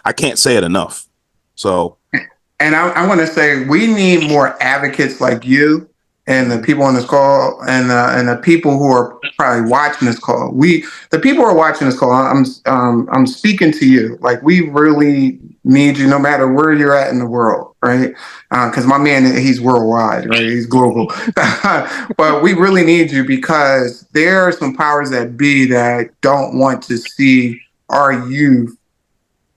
I can't say it enough. So, And I want to say we need more advocates like you and the people on this call and the people who are probably watching this call. The people who are watching this call. I'm speaking to you. Like we really need you, no matter where you're at in the world, right? Because my man, he's worldwide, right? He's global. But we really need you because there are some powers that be that don't want to see our youth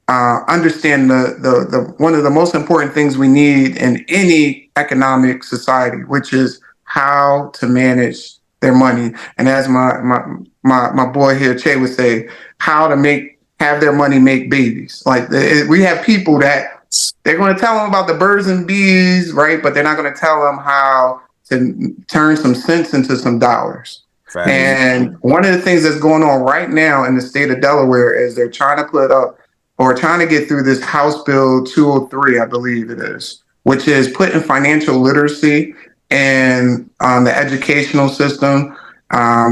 understand the one of the most important things we need in any economic society, which is how to manage their money. And as my boy here, Che, would say, how to have their money make babies. Like we have people that they're going to tell them about the birds and bees, right? But they're not going to tell them how to turn some cents into some dollars. facts. And one of the things that's going on right now in the state of Delaware is they're trying to put up or trying to get through this House Bill 203, I believe it is, which is putting financial literacy in the educational system,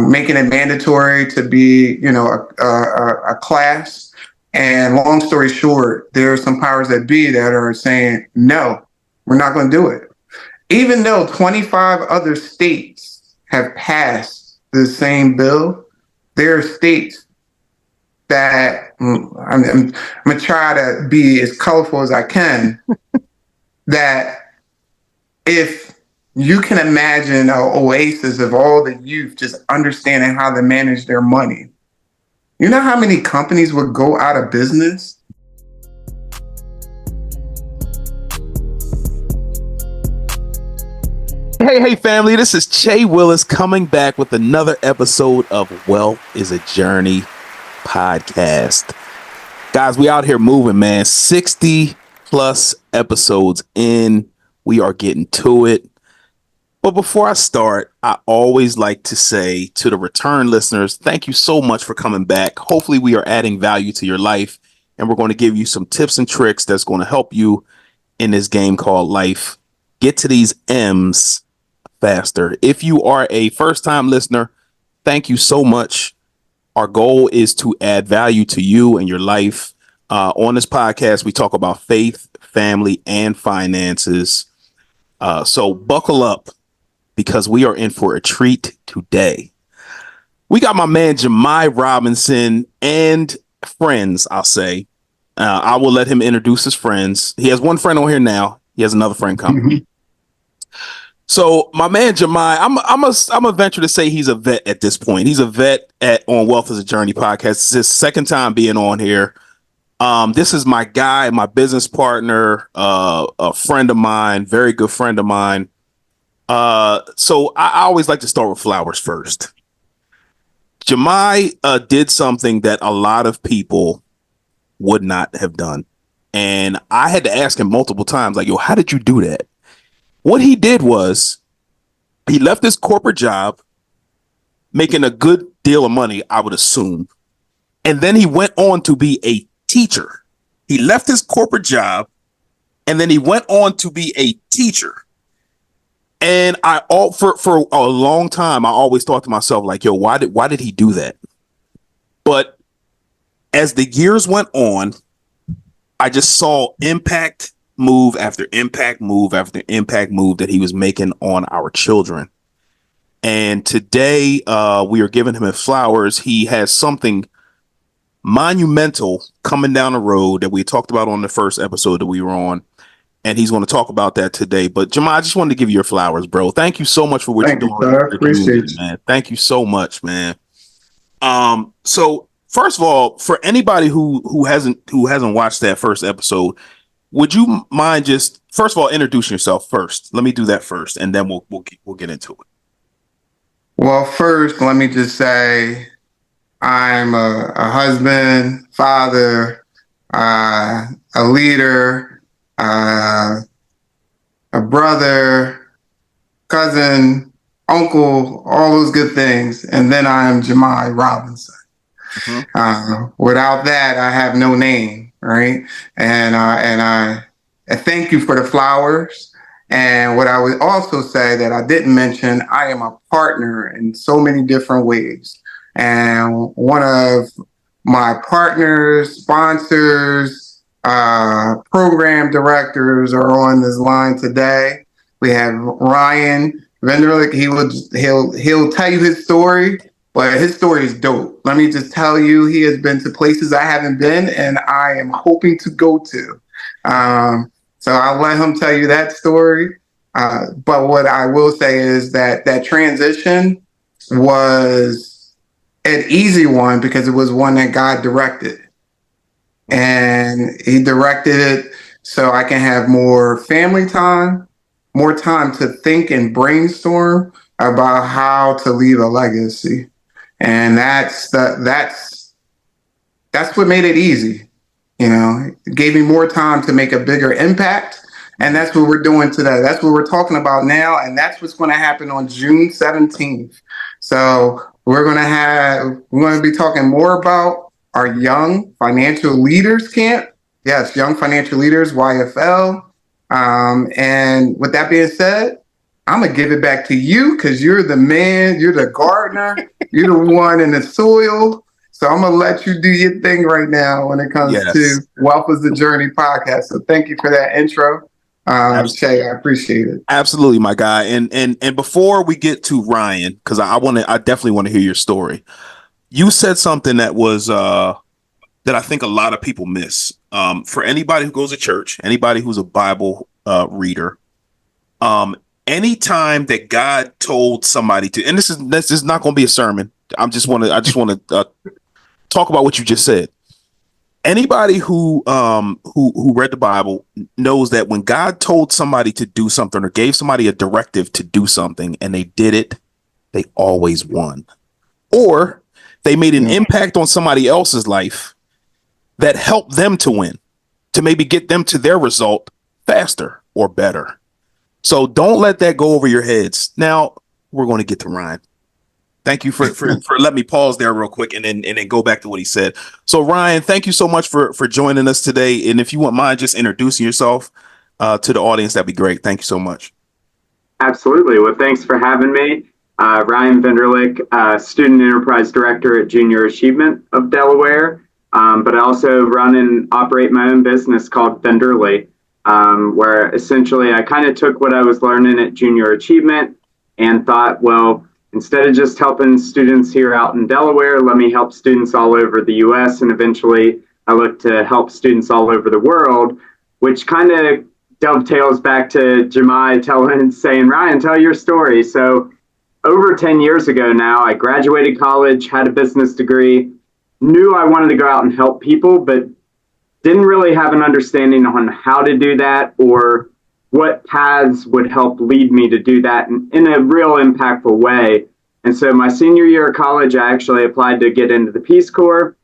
making it mandatory to be, a class. And long story short, there are some powers that be that are saying, no, we're not going to do it. Even though 25 other states have passed the same bill, there are states that I'm going to try to be as colorful as I can. That if you can imagine an oasis of all the youth just understanding how to manage their money, you know how many companies would go out of business? Hey, family, this is Che Willis coming back with another episode of Wealth is a Journey podcast. Guys, we out here moving, man. 60 plus episodes in. We are getting to it. But before I start, I always like to say to the return listeners, thank you so much for coming back. Hopefully we are adding value to your life, and we're going to give you some tips and tricks that's going to help you in this game called life. Get to these M's faster. If you are a first-time listener, thank you so much. Our goal is to add value to you and your life. On this podcast, we talk about faith, family, and finances. So buckle up because we are in for a treat today. We got my man Jamai Robinson and friends, I'll say. I will let him introduce his friends. He has one friend on here now. He has another friend coming. So my man Jamai, I'm a venture to say he's a vet at this point. He's a vet on Wealth is a Journey podcast. It's his second time being on here. This is my guy, my business partner, a friend of mine, very good friend of mine. So I always like to start with flowers first. Jamai did something that a lot of people would not have done. And I had to ask him multiple times, like, yo, how did you do that? What he did was he left his corporate job, making a good deal of money, I would assume. And then he went on to be a teacher. He left his corporate job and then he went on to be a teacher. And for a long time, I always thought to myself, like, yo, why did he do that? But as the years went on, I just saw impact move after impact move after impact move that he was making on our children. And today we are giving him his flowers. He has something monumental coming down the road that we talked about on the first episode that we were on. And he's going to talk about that today. But Jamai, I just wanted to give you your flowers, bro. Thank you so much for what you're doing. Sir. Appreciate you, man. Thank you so much, man. So first of all, for anybody who hasn't watched that first episode, would you mind just first of all introducing yourself first? Let me do that first, and then we'll get into it. Well, first, let me just say I'm a husband, father, a leader, a brother, cousin, uncle, all those good things. And then I am Jamai Robinson. Without that, I have no name, right? And I thank you for the flowers. And what I would also say that I didn't mention, I am a partner in so many different ways. And one of my partners, sponsors, program directors are on this line today. We have Ryan Venderlick. He'll tell you his story, but his story is dope. Let me just tell you, he has been to places I haven't been, and I am hoping to go to. So I'll let him tell you that story. But what I will say is that that transition was an easy one because it was one that God directed. And he directed it so I can have more family time, more time to think and brainstorm about how to leave a legacy. And that's what made it easy. You know, it gave me more time to make a bigger impact. And that's what we're doing today. That's what we're talking about now. And that's what's going to happen on June 17th. So we're going to be talking more about our Young Financial Leaders Camp. Yes, Young Financial Leaders, YFL. And with that being said, I'm going to give it back to you because you're the man, you're the gardener, you're the one in the soil. So I'm going to let you do your thing right now when it comes to Wealth is a Journey podcast. So thank you for that intro. Shay, I appreciate it. Absolutely, my guy. And before we get to Ryan, because I definitely want to hear your story. You said something that was that I think a lot of people miss. For anybody who goes to church, anybody who's a Bible reader, anytime that God told somebody to, and this is not going to be a sermon. I just want to talk about what you just said. Anybody who read the Bible knows that when God told somebody to do something or gave somebody a directive to do something and they did it, they always won. Or they made an impact on somebody else's life that helped them to win, to maybe get them to their result faster or better. So don't let that go over your heads. Now we're going to get to Ryan. Thank you for letting me pause there real quick and then go back to what he said. So Ryan, thank you so much for joining us today. And if you wouldn't mind just introducing yourself to the audience, that'd be great. Thank you so much. Absolutely. Well, thanks for having me. Ryan Venderlick, Student Enterprise Director at Junior Achievement of Delaware. But I also run and operate my own business called Venderly, where essentially I kind of took what I was learning at Junior Achievement and thought, well, instead of just helping students here out in Delaware, let me help students all over the U.S. And eventually I look to help students all over the world, which kind of dovetails back to Jamai saying, Ryan, tell your story. So over 10 years ago now, I graduated college, had a business degree, knew I wanted to go out and help people, but didn't really have an understanding on how to do that or what paths would help lead me to do that in a real impactful way. And so my senior year of college, I actually applied to get into the Peace Corps.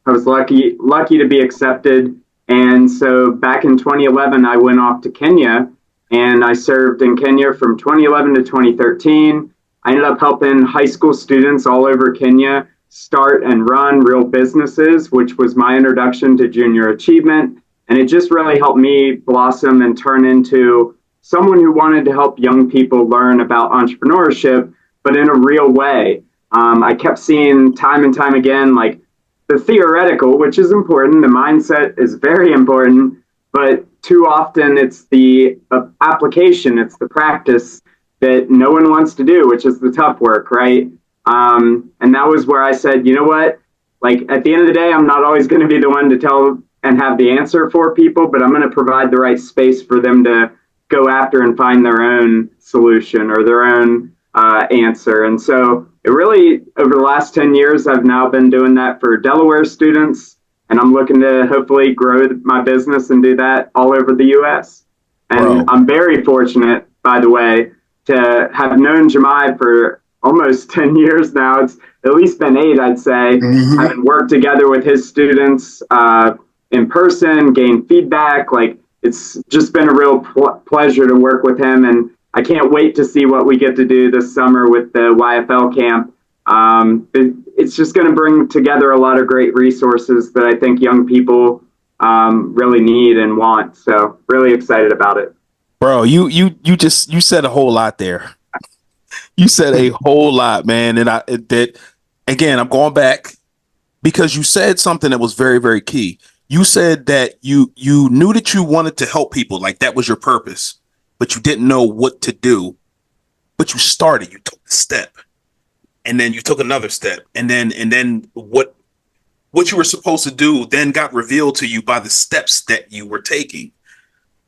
I was lucky to be accepted. And so back in 2011, I went off to Kenya and I served in Kenya from 2011 to 2013. I ended up helping high school students all over Kenya start and run real businesses, which was my introduction to Junior Achievement. And it just really helped me blossom and turn into someone who wanted to help young people learn about entrepreneurship, but in a real way. I kept seeing time and time again, like the theoretical, which is important. The mindset is very important, but too often it's the application, it's the practice that no one wants to do, which is the tough work, right? And that was where I said, you know what? Like at the end of the day, I'm not always going to be the one to tell and have the answer for people, but I'm going to provide the right space for them to go after and find their own solution or their own answer. And so it really, over the last 10 years, I've now been doing that for Delaware students, and I'm looking to hopefully grow my business and do that all over the U.S. And I'm very fortunate, by the way, to have known Jamai for almost 10 years now. It's at least been 8, I'd say. Having worked together with his students in person, gain feedback. Like it's just been a real pleasure to work with him. And I can't wait to see what we get to do this summer with the YFL camp. It's just going to bring together a lot of great resources that I think young people really need and want. So really excited about it. Bro, you said a whole lot there. You said a whole lot, man. And again, I'm going back because you said something that was very, very key. you said that you knew that you wanted to help people, like that was your purpose, but you didn't know what to do. But you started, you took the step, and then you took another step, and then what you were supposed to do then got revealed to you by the steps that you were taking.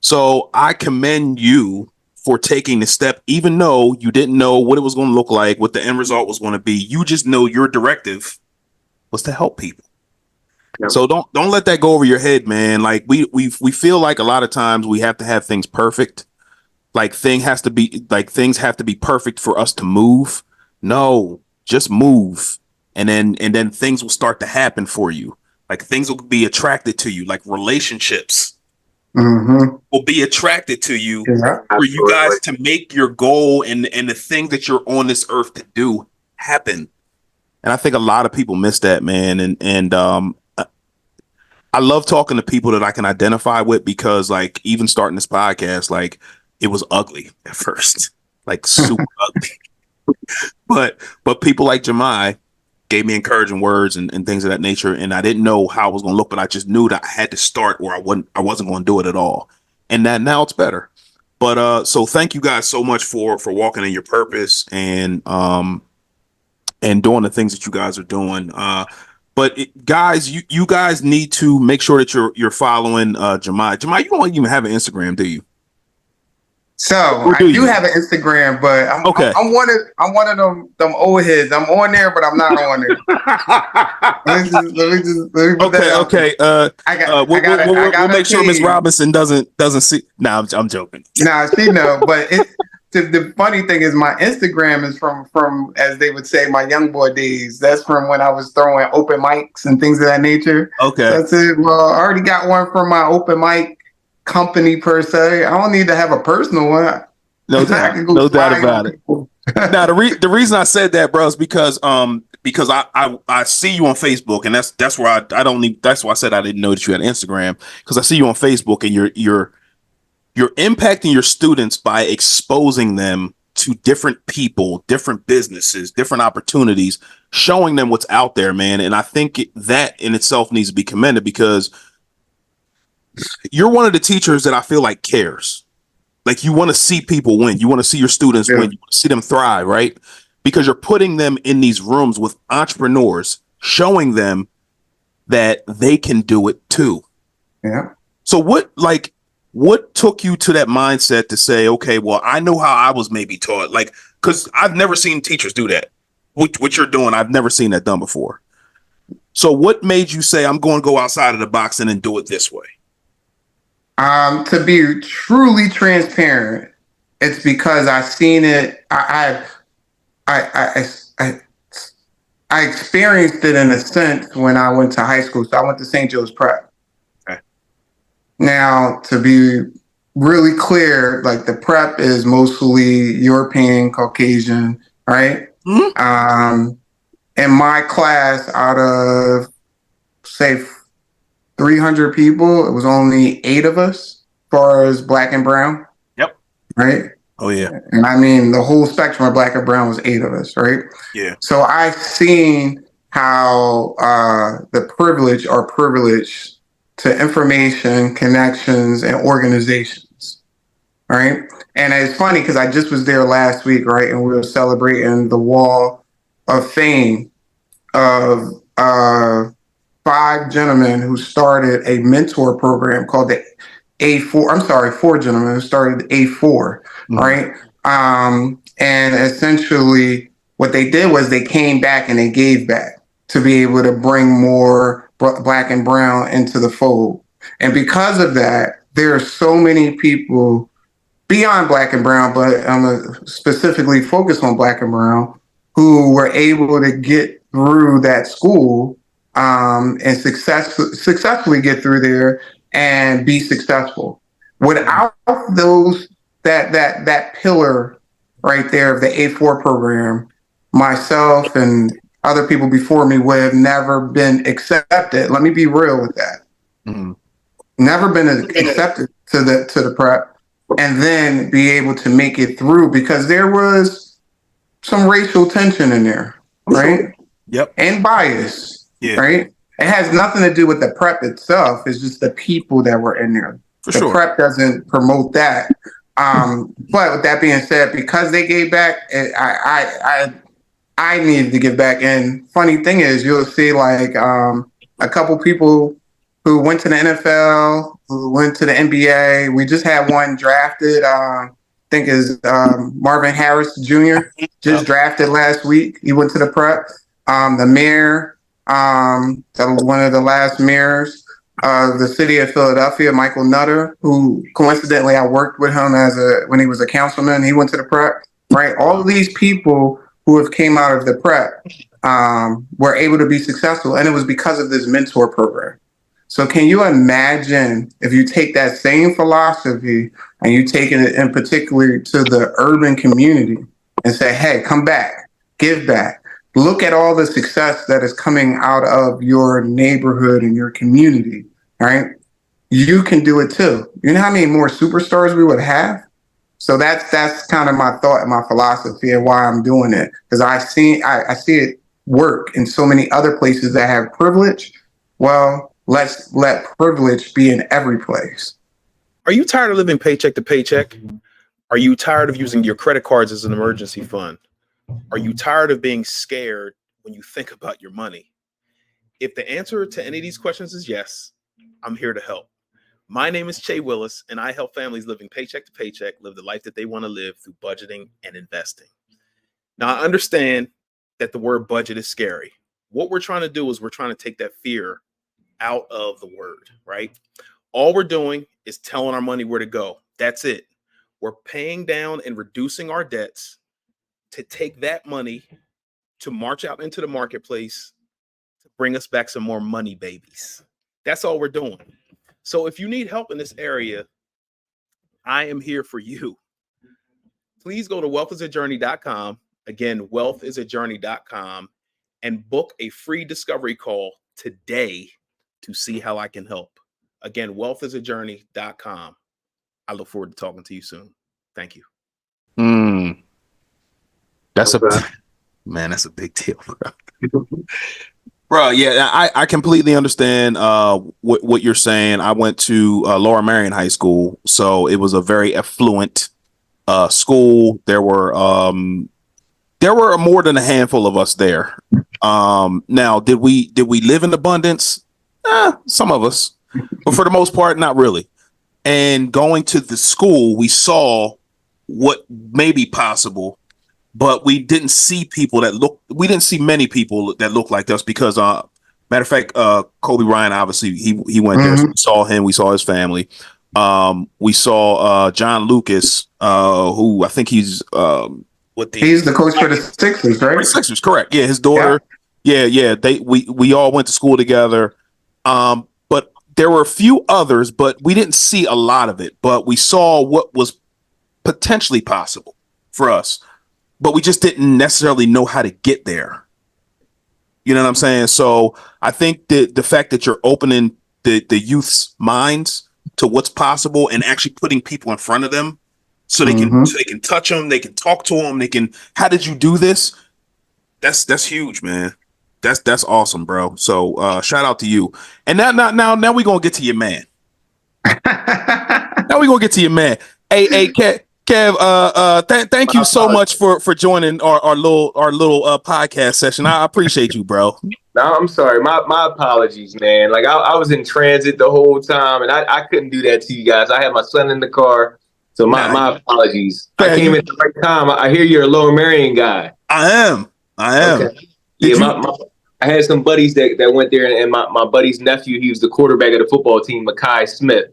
So I commend you for taking the step, even though you didn't know what it was going to look like, what the end result was going to be. You just know your directive was to help people. Yep. So don't let that go over your head, man. Like we feel like a lot of times we have to have things perfect. Like things have to be perfect for us to move. No, just move. And then things will start to happen for you. Like things will be attracted to you, like relationships will be attracted to you for you guys to make your goal and the thing that you're on this earth to do happen. And I think a lot of people miss that, man. And I love talking to people that I can identify with, because like even starting this podcast, like it was ugly at first, like super ugly. But people like Jamai gave me encouraging words and things of that nature. And I didn't know how it was going to look, but I just knew that I had to start or I wasn't going to do it at all. And that now it's better. But so thank you guys so much for walking in your purpose and doing the things that you guys are doing. But guys, you guys need to make sure that you're following Jamai. Jamai, you don't even have an Instagram, do you? So I do have an Instagram, but I'm one of them old heads. I'm on there, but I'm not on there. let me put that out. Okay. We'll make sure Miss Robinson doesn't see. Nah, I'm joking. Nah, she know. But the funny thing is, my Instagram is from as they would say, my young boy days. That's from when I was throwing open mics and things of that nature. Okay, that's it. Well, I already got one from my open mic company per se. I don't need to have a personal one. No doubt about it. Now the reason I said that, bro, is because I see you on Facebook, and that's where I don't need. That's why I said I didn't know that you had Instagram, because I see you on Facebook, and you're impacting your students by exposing them to different people, different businesses, different opportunities, showing them what's out there, man. And I think that in itself needs to be commended, because you're one of the teachers that I feel like cares. Like you want to see people win. You want to see your students win. You want to see them thrive, right? Because you're putting them in these rooms with entrepreneurs, showing them that they can do it too. Yeah. So what took you to that mindset to say, okay, well, I know how I was maybe taught, like, because I've never seen teachers do that. What you're doing, I've never seen that done before. So what made you say, I'm going to go outside of the box and then do it this way? To be truly transparent, it's because I've seen it. I experienced it in a sense when I went to high school. So I went to St. Joe's Prep. Okay. Now, to be really clear, like the prep is mostly European, Caucasian, right? Mm-hmm. In my class, out of say 300 people, it was only 8 of us, as far as black and brown. Yep. Right. Oh yeah. And I mean, the whole spectrum of black and brown was 8 of us, right? Yeah. So I've seen how the privilege are privileged to information, connections, and organizations, right? And it's funny because I just was there last week, right? And we were celebrating the wall of fame of 5 gentlemen who started a mentor program called the A4. I'm sorry, 4 gentlemen who started A4, right? And essentially what they did was they came back and they gave back to be able to bring more black and brown into the fold. And because of that, there are so many people beyond black and brown, but I'm specifically focused on black and brown, who were able to get through that school and successfully get through there and be successful. Without those that pillar right there of the A4 program, myself and other people before me would have never been accepted. Let me be real with that. Mm-hmm. Never been accepted to the prep, and then be able to make it through, because there was some racial tension in there, right? Yep. And bias. Yeah. Right. It has nothing to do with the prep itself. It's just the people that were in there. For The sure. prep doesn't promote that. But with that being said, because they gave back, I needed to give back. And funny thing is, you'll see like a couple people who went to the NFL, who went to the NBA. We just had one drafted. I think is Marvin Harris Jr. just drafted last week. He went to the prep. The mayor, one of the last mayors of the city of Philadelphia, Michael Nutter, who coincidentally I worked with him when he was a councilman. He went to the prep. Right, all of these people who have came out of the prep were able to be successful, and it was because of this mentor program. So can you imagine if you take that same philosophy and you take it in particular to the urban community and say, hey, come back, give back. Look at all the success that is coming out of your neighborhood and your community, right? You can do it too. You know how many more superstars we would have? So that's kind of my thought and my philosophy and why I'm doing it. Because I see it work in so many other places that have privilege. Well, let's let privilege be in every place. Are you tired of living paycheck to paycheck? Are you tired of using your credit cards as an emergency fund? Are you tired of being scared when you think about your money? If the answer to any of these questions is yes, I'm here to help. My name is Che Willis, and I help families living paycheck to paycheck live the life that they want to live through budgeting and investing. Now, I understand that the word budget is scary. What we're trying to do is we're trying to take that fear out of the word, right? All we're doing is telling our money where to go. That's it. We're paying down and reducing our debts to take that money to march out into the marketplace to bring us back some more money babies. That's all we're doing. So if you need help in this area, I am here for you. Please go to wealthisajourney.com. Again, wealthisajourney.com and book a free discovery call today to see how I can help. Again, wealthisajourney.com. I look forward to talking to you soon. Thank you. That's that's a big deal, bro. Bro, yeah, I completely understand what you're saying. I went to Lower Marion High School, so it was a very affluent school. There were more than a handful of us there. Now, did we live in abundance? Some of us, but for the most part, not really. And going to the school, we saw what may be possible, but we didn't see we didn't see many people that looked like us because, matter of fact, Kobe Bryant, obviously he went there. So we saw him, we saw his family. We saw John Lucas, who I think he's the coach for the Sixers, right? Sixers, correct. Yeah, his daughter. Yeah. We all went to school together. But there were a few others, but we didn't see a lot of it. But we saw what was potentially possible for us. But we just didn't necessarily know how to get there. You know what I'm saying? So I think that the fact that you're opening the youth's minds to what's possible and actually putting people in front of them so they can touch them, they can talk to them, how did you do this? That's huge, man. That's awesome, bro. So shout out to you. And now we're gonna get to your man. Now we're gonna get to your man. Hey, Kev, thank you so much for joining our little podcast session. I appreciate you, bro. No, I'm sorry. My apologies, man. Like I was in transit the whole time, and I couldn't do that to you guys. I had my son in the car, so my apologies. I came at the right time. I hear you're a Lower Marion guy. I am. Okay. Yeah, I had some buddies that went there, and my buddy's nephew, he was the quarterback of the football team, Mekhi Smith.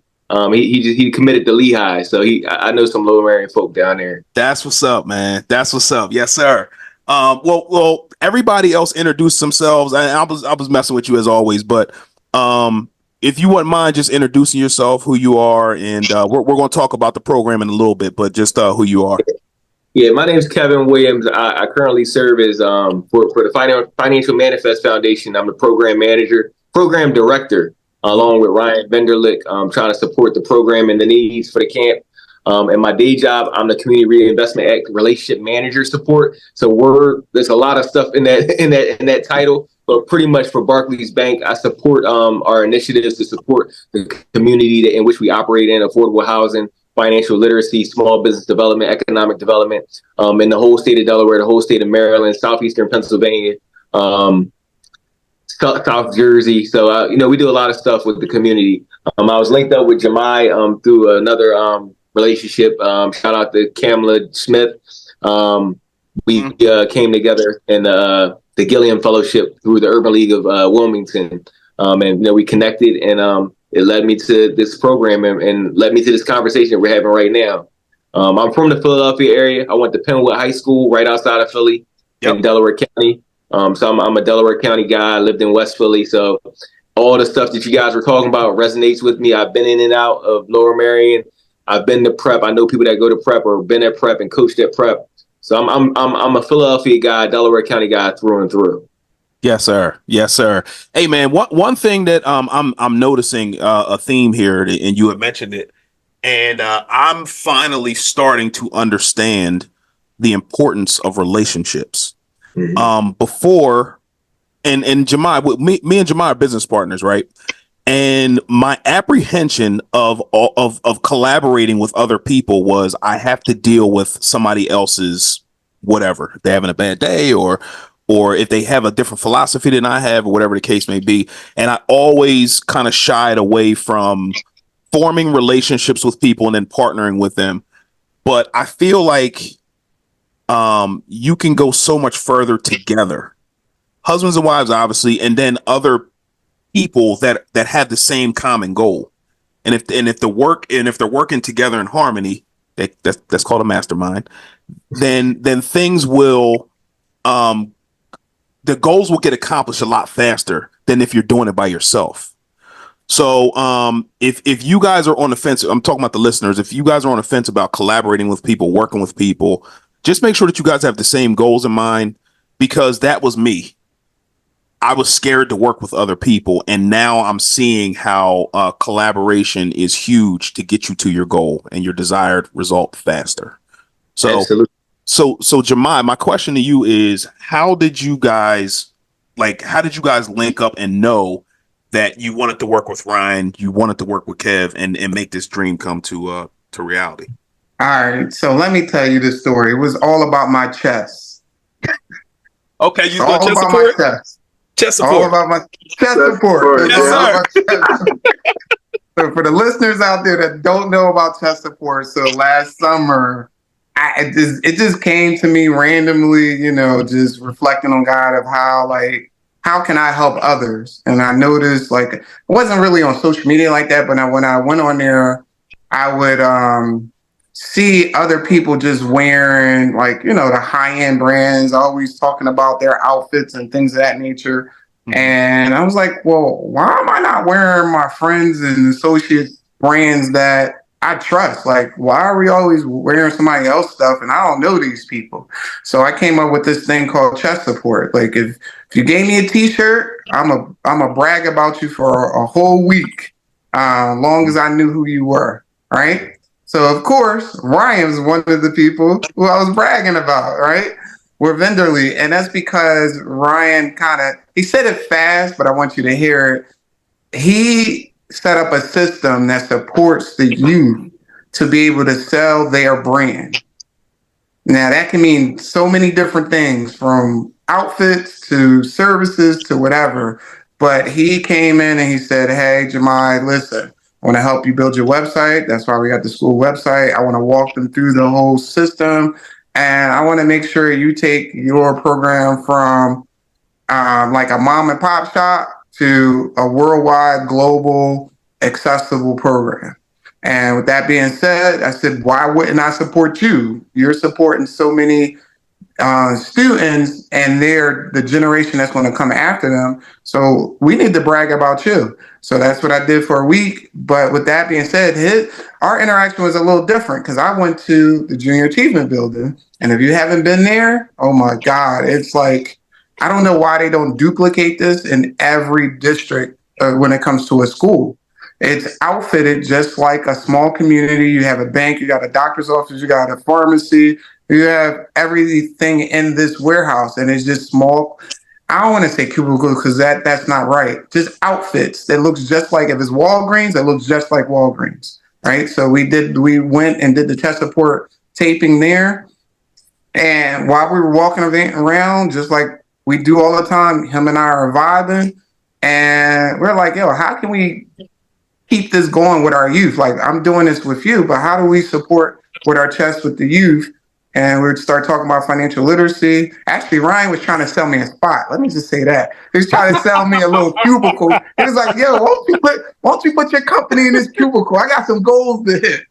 He committed to Lehigh, so I know some Lower Marion folk down there. That's what's up, man. That's what's up. Yes, sir. Well, everybody else introduced themselves. I was messing with you as always, but if you wouldn't mind just introducing yourself, who you are, and we're going to talk about the program in a little bit, but just who you are. Yeah, my name is Kevin Williams. I currently serve as for the Financial Manifest Foundation. I'm the program director, along with Ryan Venderlick, trying to support the program and the needs for the camp. And my day job, I'm the Community Reinvestment Act relationship manager support. So there's a lot of stuff in that title, But pretty much for Barclays Bank, I support our initiatives to support the community in which we operate in, affordable housing, financial literacy, small business development, economic development, in the whole state of Delaware, the whole state of Maryland, southeastern Pennsylvania, South Jersey. So, we do a lot of stuff with the community. I was linked up with Jamai through another relationship. Shout out to Kamala Smith. We came together in the Gilliam Fellowship through the Urban League of Wilmington. And we connected, and it led me to this program and led me to this conversation we're having right now. I'm from the Philadelphia area. I went to Penwood High School right outside of Philly in Delaware County. So I'm a Delaware County guy. I lived in West Philly. So all the stuff that you guys were talking about resonates with me. I've been in and out of Lower Merion. I've been to prep. I know people that go to prep or been at prep and coached at prep. So I'm a Philadelphia guy, Delaware County guy through and through. Yes, sir. Yes, sir. Hey, man, one thing that I'm noticing a theme here, and you had mentioned it, and I'm finally starting to understand the importance of relationships. Before, and Jamai, me and Jamai are business partners, right? And my apprehension of collaborating with other people was I have to deal with somebody else's whatever. If they're having a bad day or if they have a different philosophy than I have or whatever the case may be. And I always kind of shied away from forming relationships with people and then partnering with them. But I feel like you can go so much further together. Husbands and wives, obviously, and then other people that have the same common goal. And if they're working together in harmony, that's called a mastermind, then things will the goals will get accomplished a lot faster than if you're doing it by yourself. So if you guys are on the fence, I'm talking about the listeners, if you guys are on the fence about collaborating with people, working with people, just make sure that you guys have the same goals in mind, because that was me. I was scared to work with other people, and now I'm seeing how collaboration is huge to get you to your goal and your desired result faster. So, Absolutely. so Jamai, my question to you is, how did you guys link up and know that you wanted to work with Ryan, you wanted to work with Kev, and make this dream come to reality? All right, so let me tell you this story. It was all about my chest. Okay, you all chest about support? my chest. Chest support. All about my chest support. Yes, sir. So for the listeners out there that don't know about chest support, so last summer, it just came to me randomly, just reflecting on God of how can I help others? And I noticed, it wasn't really on social media like that, but when I went on there, I would see other people just wearing the high-end brands, always talking about their outfits and things of that nature. And I was like, well, why am I not wearing my friends and associates brands that I trust? Why are we always wearing somebody else's stuff and I don't know these people? So I came up with this thing called chest support. If you gave me a t-shirt, I'm a brag about you for a whole week, long as I knew who you were, right? So of course, Ryan's one of the people who I was bragging about, right? We're Venderly, and that's because Ryan he said it fast, but I want you to hear it. He set up a system that supports the youth to be able to sell their brand. Now, that can mean so many different things, from outfits to services to whatever. But he came in and he said, hey, Jamai, listen, I want to help you build your website. That's why we got the school website. I want to walk them through the whole system. And I want to make sure you take your program from a mom and pop shop to a worldwide, global, accessible program. And with that being said, I said, why wouldn't I support you? You're supporting so many students, and they're the generation that's going to come after them. So we need to brag about you. So that's what I did for a week. But with that being said, our interaction was a little different, because I went to the Junior Achievement Building. And if you haven't been there, oh my God, it's I don't know why they don't duplicate this in every district when it comes to a school. It's outfitted just like a small community. You have a bank, you got a doctor's office, you got a pharmacy, you have everything in this warehouse, and it's just small. I don't want to say cubicles because that's not right. Just outfits that looks just like, if it's Walgreens, it looks just like Walgreens, right? So we went and did the test support taping there, and while we were walking around, just like we do all the time, him and I are vibing, and we're like, yo, how can we keep this going with our youth? Like, I'm doing this with you, but how do we support with our chest with the youth? And we start talking about financial literacy. Actually, Ryan was trying to sell me a spot. Let me just say that. He was trying to sell me a little cubicle. He was like, yo, won't you put your company in this cubicle? I got some goals to hit.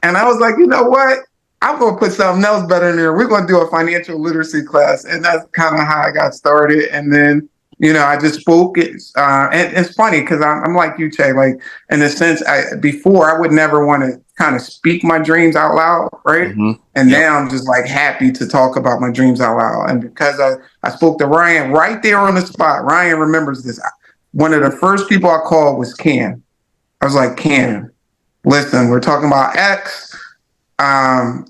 And I was like, you know what? I'm going to put something else better in there. We're going to do a financial literacy class. And that's kind of how I got started. And then, I just spoke. And it's funny because I'm like you, Che. Like, in a sense, before I would never want to kind of speak my dreams out loud, right? Mm-hmm. And now I'm just like happy to talk about my dreams out loud. And because I spoke to Ryan right there on the spot. Ryan remembers this. One of the first people I called was Cam. I was like, Cam, listen, we're talking about X.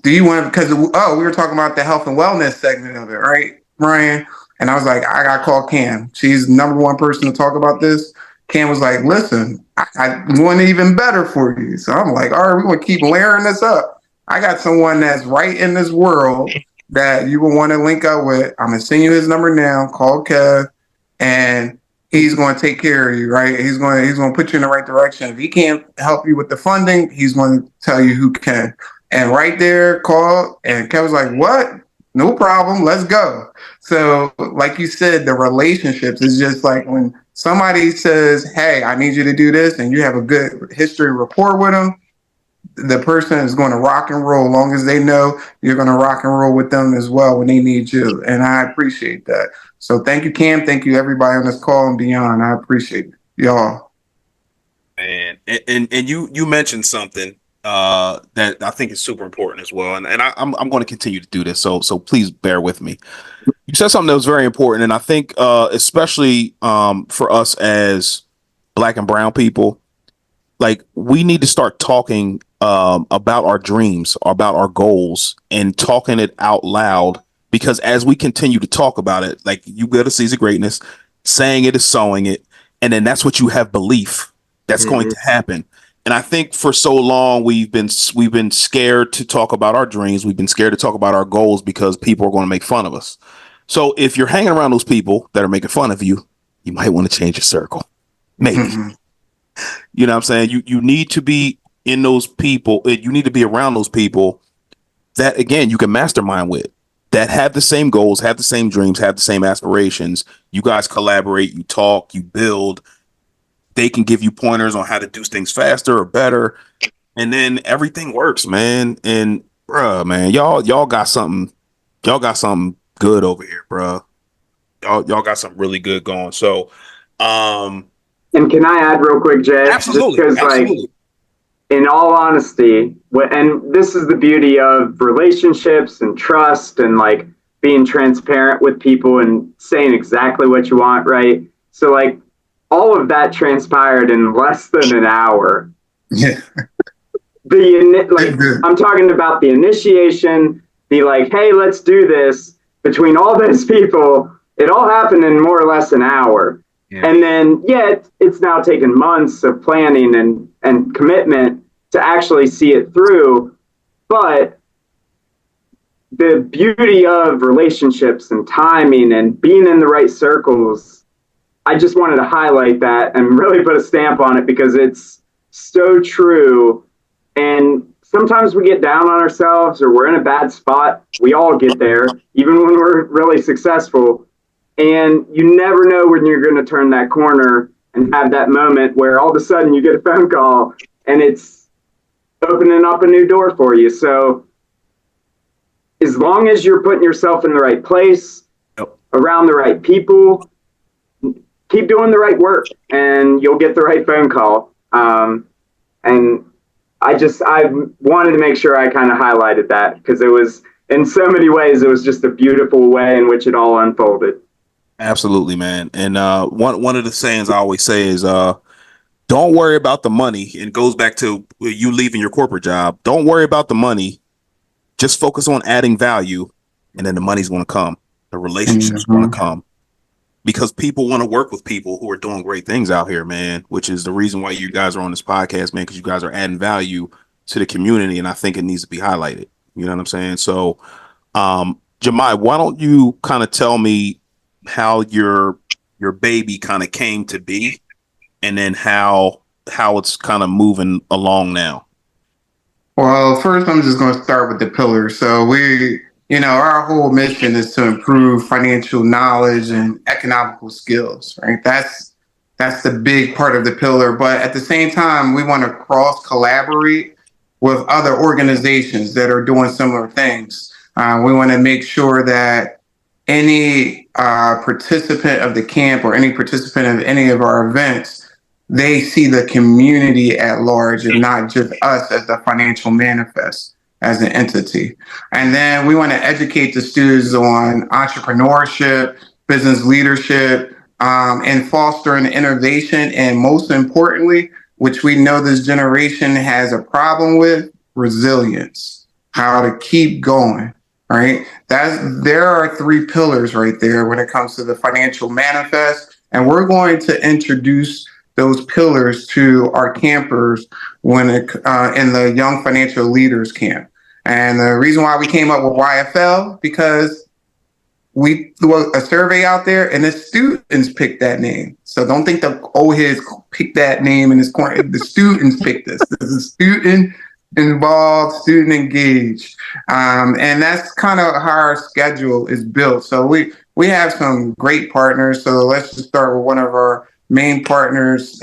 Do you want, because we were talking about the health and wellness segment of it, right, Ryan? And I was like, I got to call Cam. She's the number one person to talk about this. Cam was like, listen, I want even better for you. So I'm like, all right, we're going to keep layering this up. I got someone that's right in this world that you will want to link up with. I'm going to send you his number now. Call Kev, and he's going to take care of you, right? He's going to put you in the right direction. If he can't help you with the funding, he's going to tell you who can. And right there, call, and Kev was like, what? No problem. Let's go. So like you said, the relationships is just like when somebody says, hey, I need you to do this, and you have a good history rapport with them, the person is going to rock and roll. As long as they know you're going to rock and roll with them as well when they need you. And I appreciate that. So thank you, Cam. Thank you, everybody on this call and beyond. I appreciate y'all. And you mentioned something that I think is super important as well. And I'm going to continue to do this. So please bear with me. You said something that was very important. And I think especially for us as Black and brown people, like, we need to start talking about our dreams, about our goals, and talking it out loud. Because as we continue to talk about it, like, you build a seeds of greatness, saying it is sowing it. And then that's what you have belief that's going to happen. And I think for so long we've been scared to talk about our dreams. We've been scared to talk about our goals because people are going to make fun of us. So if you're hanging around those people that are making fun of you, you might want to change your circle. Maybe. Mm-hmm. You know what I'm saying? You need to be in those people. You need to be around those people that, again, you can mastermind with, that have the same goals, have the same dreams, have the same aspirations. You guys collaborate, you talk, you build. They can give you pointers on how to do things faster or better. And then everything works, man. And bruh, man, y'all got something good over here, bruh. Y'all got something really good going. So, and can I add real quick, Jay? Absolutely. Just because, like, in all honesty, and this is the beauty of relationships and trust and, like, being transparent with people and saying exactly what you want, right? So, like, all of that transpired in less than an hour. Yeah. I'm talking about the initiation, the, like, hey, let's do this, between all those people. It all happened in more or less an hour. Yeah. And then, it's now taken months of planning and commitment to actually see it through. But the beauty of relationships and timing and being in the right circles, I just wanted to highlight that and really put a stamp on it because it's so true. And sometimes we get down on ourselves or we're in a bad spot. We all get there, even when we're really successful. And you never know when you're going to turn that corner and have that moment where all of a sudden you get a phone call and it's opening up a new door for you. So as long as you're putting yourself in the right place, around the right people, keep doing the right work and you'll get the right phone call. And I wanted to make sure I kind of highlighted that because it was, in so many ways, it was just a beautiful way in which it all unfolded. Absolutely, man. And one of the sayings I always say is, don't worry about the money. It goes back to you leaving your corporate job. Don't worry about the money. Just focus on adding value, and then the money's going to come. The relationships are going to come because people want to work with people who are doing great things out here, man, which is the reason why you guys are on this podcast, man, because you guys are adding value to the community. And I think it needs to be highlighted. You know what I'm saying? So, Jamai, why don't you kind of tell me how your baby kind of came to be, and then how it's kind of moving along now? Well, first, I'm just going to start with the pillars. So our whole mission is to improve financial knowledge and economical skills, right? That's the big part of the pillar. But at the same time, we want to cross collaborate with other organizations that are doing similar things. We want to make sure that any participant of the camp or any participant of any of our events, they see the community at large and not just us as the financial manifest as an entity. And then we want to educate the students on entrepreneurship, business leadership, and fostering innovation. And most importantly, which we know this generation has a problem with, resilience, how to keep going, right? There are 3 pillars right there when it comes to the financial manifest. And we're going to introduce those pillars to our campers when in the Young Financial Leaders Camp. And the reason why we came up with YFL, because we threw a survey out there and the students picked that name. So don't think the old heads picked that name in this corner. The students picked this. This is student involved, student engaged. And that's kind of how our schedule is built. So we have some great partners. So let's just start with one of our main partners,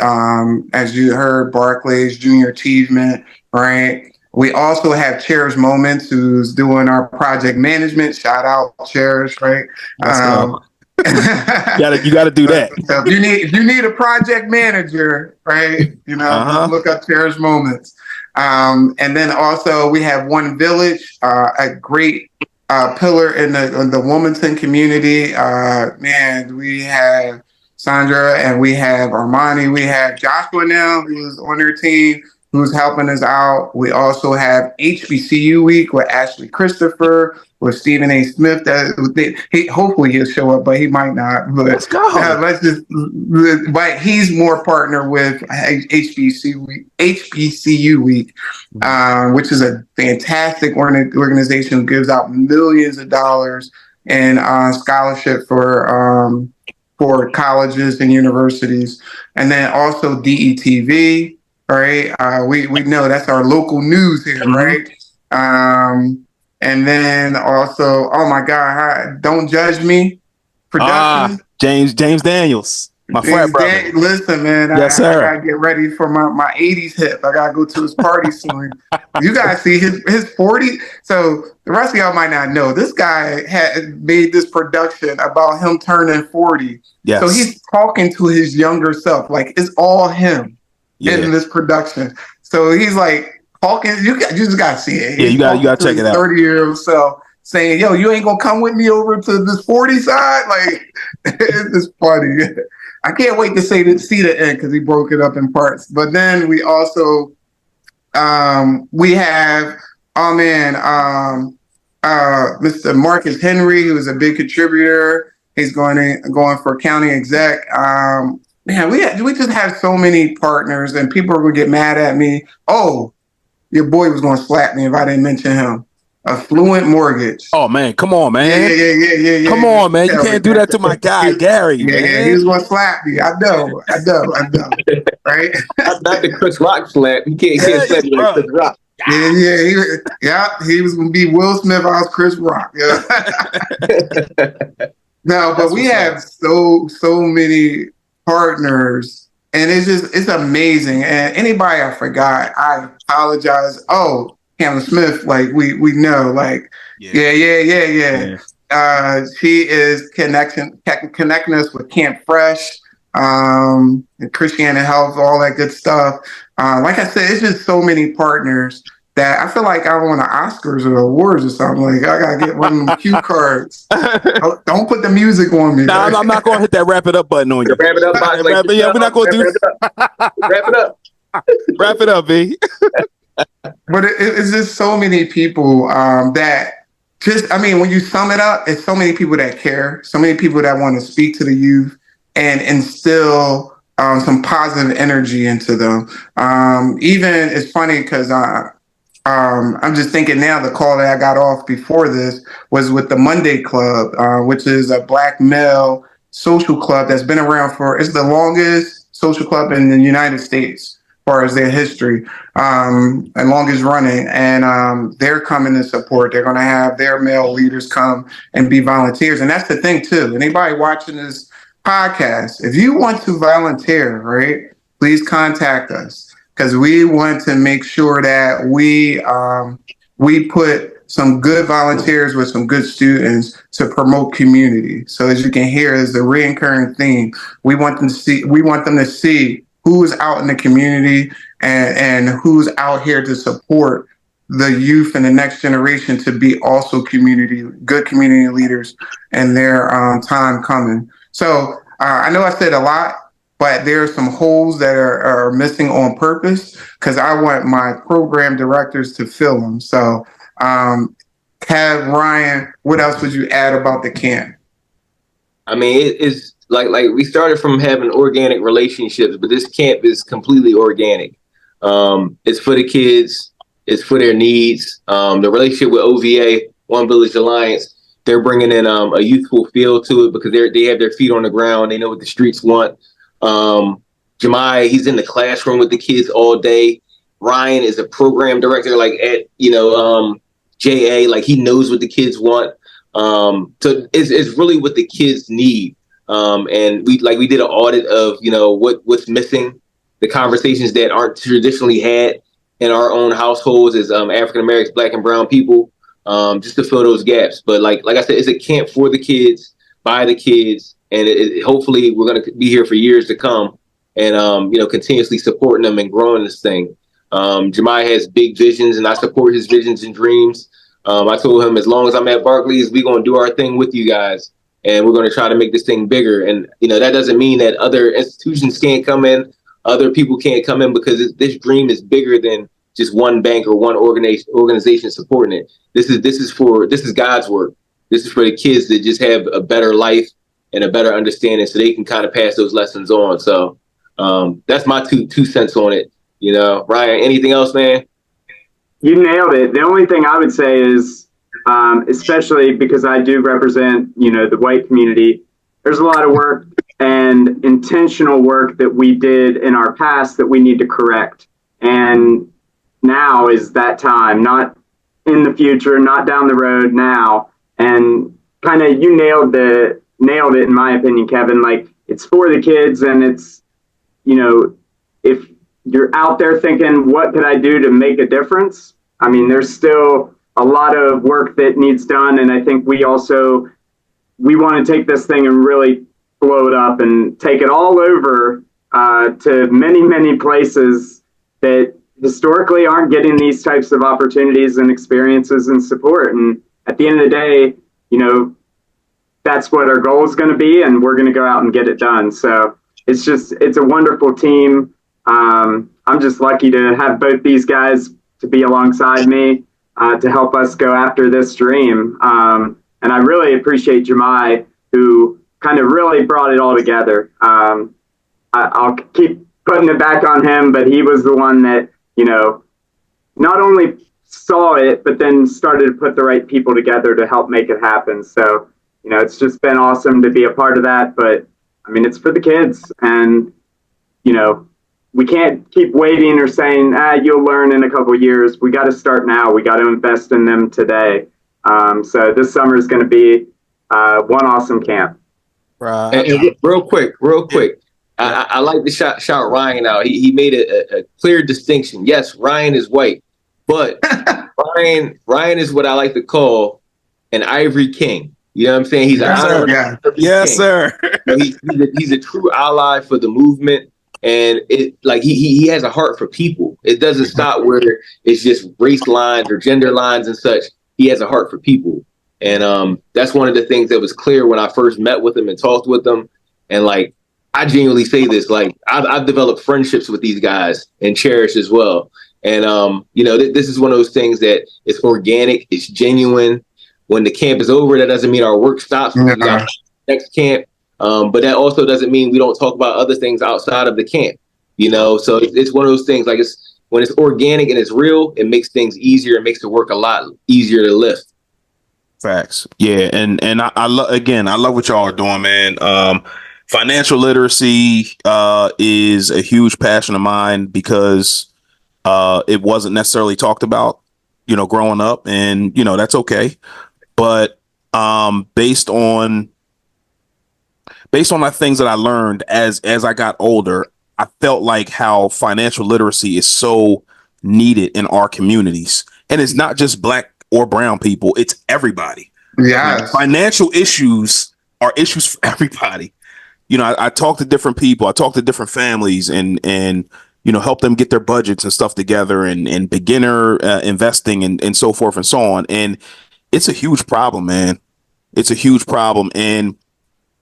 as you heard, Barclays, Junior Achievement, right? We also have Cherish Moments, who's doing our project management. Shout out Cherish, right? You got to do that. So if you need a project manager, right? Look up Cherish Moments. And then also we have One Village, a great pillar in the Wilmington community. Man, we have Sandra and we have Armani. We have Joshua now, who's on their team, who's helping us out. We also have HBCU Week with Ashley Christopher, with Stephen A. Smith. Hopefully he'll show up, but he might not. But let's go. But he's more partner with HBCU Week, which is a fantastic organization who gives out millions of dollars in scholarship for colleges and universities. And then also DETV, right? We know that's our local news here, right? And then also, oh my God, Don't Judge Me Productions. James Daniels, my frat brother. Listen, man, yes, I gotta get ready for my 80s hip. I gotta go to his party soon. You guys see his 40. So the rest of y'all might not know, this guy had made this production about him turning 40. Yes. So he's talking to his younger self, like it's all him in this production. So he's like talking. You just gotta see it. Yeah, you gotta check it out. 30-year-old self saying, "Yo, you ain't gonna come with me over to this 40 side." Like it's just funny. I can't wait to see the end because he broke it up in parts. But then we also we have Mr. Marcus Henry, who is a big contributor. He's going for county exec. Man, we just have so many partners, and people are gonna get mad at me. Oh, your boy was gonna slap me if I didn't mention him. Affluent Mortgage. Oh man, come on, man. Yeah. Come on, man. You can't do that to my guy, Gary. Yeah, he was gonna slap me. I know. Right? Not the Chris Rock slap. You can't slap me like Chris Rock. He was gonna be Will Smith. I was Chris Rock. Yeah. No, but we have so many partners, and it's amazing. And anybody I forgot, I apologize. Oh, Cameron Smith, like we know, like yeah. She is connecting us with Camp Fresh, and Christianity Health, all that good stuff. Like I said, it's just so many partners that I feel like I want an Oscars or awards or something. Like I gotta get one of them cue cards. Don't put the music on me. No, right? I'm not gonna hit that wrap it up button on you. Wrap it up, yeah, we're not gonna do that. Wrap it up. Wrap it up, B. But it's just so many people that just, I mean, when you sum it up, it's so many people that care, so many people that want to speak to the youth and instill some positive energy into them. Even it's funny because I'm just thinking now, the call that I got off before this was with the Monday Club, which is a Black male social club that's been around it's the longest social club in the United States as far as their history, and longest running. And they're coming to support. They're going to have their male leaders come and be volunteers. And that's the thing, too. Anybody watching this podcast, if you want to volunteer, right, please contact us, because we want to make sure that we put some good volunteers with some good students to promote community. So as you can hear, is the recurring theme. We want them to see who's out in the community and who's out here to support the youth and the next generation to be also good community leaders in their time coming. So I know I said a lot, but there are some holes that are missing on purpose because I want my program directors to fill them. So, Ryan, what else would you add about the camp? I mean, it's like we started from having organic relationships, but this camp is completely organic. It's for the kids. It's for their needs. The relationship with OVA, One Village Alliance, they're bringing in a youthful feel to it because they have their feet on the ground. They know what the streets want. Jamai, he's in the classroom with the kids all day. Ryan is a program director, like at JA, like he knows what the kids want. So it's really what the kids need. And we did an audit of what's missing, the conversations that aren't traditionally had in our own households as African Americans, Black and brown people, just to fill those gaps. But like I said, it's a camp for the kids, by the kids. And hopefully we're going to be here for years to come and, continuously supporting them and growing this thing. Jamai has big visions and I support his visions and dreams. I told him, as long as I'm at Barclays, we're going to do our thing with you guys and we're going to try to make this thing bigger. And, that doesn't mean that other institutions can't come in, other people can't come in, because this dream is bigger than just one bank or one organization supporting it. This is God's work. This is for the kids that just have a better life and a better understanding so they can kind of pass those lessons on. So that's my two cents on it. Ryan, anything else, man? You nailed it. The only thing I would say is, especially because I do represent, the white community, there's a lot of work and intentional work that we did in our past that we need to correct. And now is that time, not in the future, not down the road, now. And kind of you nailed it, in my opinion, Kevin. Like, it's for the kids, and it's, if you're out there thinking, what could I do to make a difference? I mean, there's still a lot of work that needs done. And I think we want to take this thing and really blow it up and take it all over to many, many places that historically aren't getting these types of opportunities and experiences and support. And at the end of the day, that's what our goal is going to be, and we're going to go out and get it done. So it's a wonderful team. I'm just lucky to have both these guys to be alongside me to help us go after this dream. And I really appreciate Jamai, who kind of really brought it all together. I'll keep putting it back on him, but he was the one that, not only saw it, but then started to put the right people together to help make it happen. So, it's just been awesome to be a part of that. But I mean, it's for the kids, and, we can't keep waiting or saying, you'll learn in a couple of years. We got to start now. We got to invest in them today. So this summer is going to be one awesome camp. Right. And real quick. I like to shout Ryan out. He made a clear distinction. Yes, Ryan is white, but Ryan is what I like to call an ivory king. You know what I'm saying? He's Yes, sir. He's a true ally for the movement, and he has a heart for people. It doesn't stop where it's just race lines or gender lines and such. He has a heart for people, and that's one of the things that was clear when I first met with him and talked with him, and I genuinely say this, I've developed friendships with these guys and cherish as well. And, this is one of those things that it's organic, it's genuine. when the camp is over, that doesn't mean our work stops. We got next camp. But that also doesn't mean we don't talk about other things outside of the camp, So it's one of those things, like when it's organic and it's real, it makes things easier. It makes the work a lot easier to lift. Facts. Yeah. And I love what y'all are doing, man. Financial literacy is a huge passion of mine because it wasn't necessarily talked about, growing up, and that's okay. But based on the things that I learned as I got older, I felt like how financial literacy is so needed in our communities, and it's not just Black or brown people; it's everybody. Yes. Financial issues are issues for everybody. I talk to different people, I talk to different families, and help them get their budgets and stuff together, and beginner investing and so forth and so on. And it's a huge problem, man. It's a huge problem. And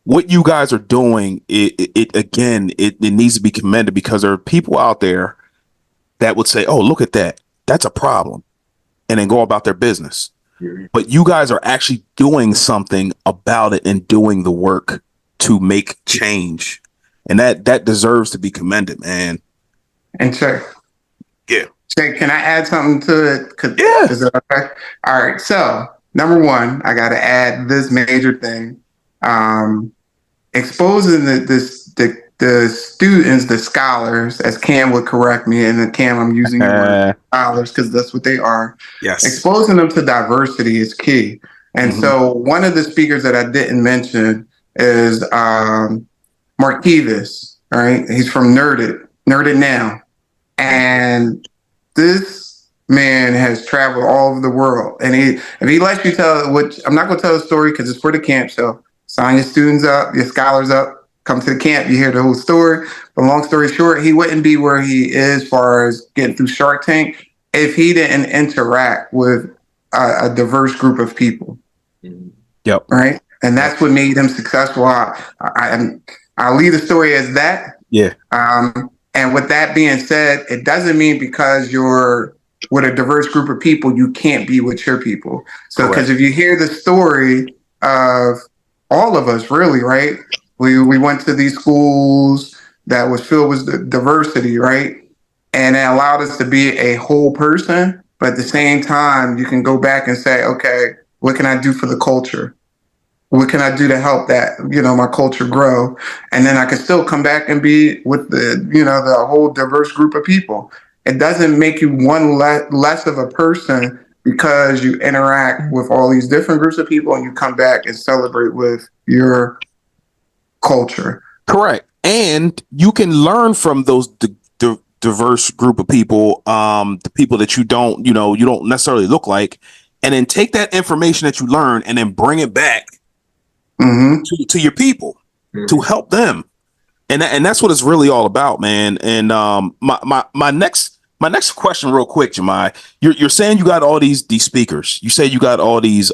what you guys are doing, it needs to be commended, because there are people out there that would say, "Oh, look at that. That's a problem," and then go about their business. But you guys are actually doing something about it and doing the work to make change. And that deserves to be commended, man. And check. Yeah. Check, can I add something to it? Yeah. Is it okay? All right. So, number one, I got to add this major thing. Exposing the students, the scholars, as Cam would correct me, and the Cam, I'm using the word scholars because that's what they are. Yes. Exposing them to diversity is key. And so one of the speakers that I didn't mention is Marquivas, right? He's from Nerded Now. And this man has traveled all over the world. And if he lets you tell, which I'm not going to tell the story because it's for the camp, so sign your students up, your scholars up, come to the camp, you hear the whole story. But long story short, he wouldn't be where he is as far as getting through Shark Tank if he didn't interact with a diverse group of people. Yep. Right? And that's what made him successful. I'll leave the story as that. Yeah. And with that being said, it doesn't mean because you're with a diverse group of people, you can't be with your people. So, because if you hear the story of all of us, really, right? We went to these schools that was filled with diversity, right? And it allowed us to be a whole person. But at the same time, you can go back and say, okay, what can I do for the culture? What can I do to help that, my culture grow? And then I can still come back and be with the whole diverse group of people. It doesn't make you one less of a person because you interact with all these different groups of people and you come back and celebrate with your culture. Correct. And you can learn from those diverse group of people, the people that you don't necessarily look like, and then take that information that you learn and then bring it back to your people to help them. And that's what it's really all about, man. And my next question, real quick, Jamai, you're saying you got all these speakers. You say you got all these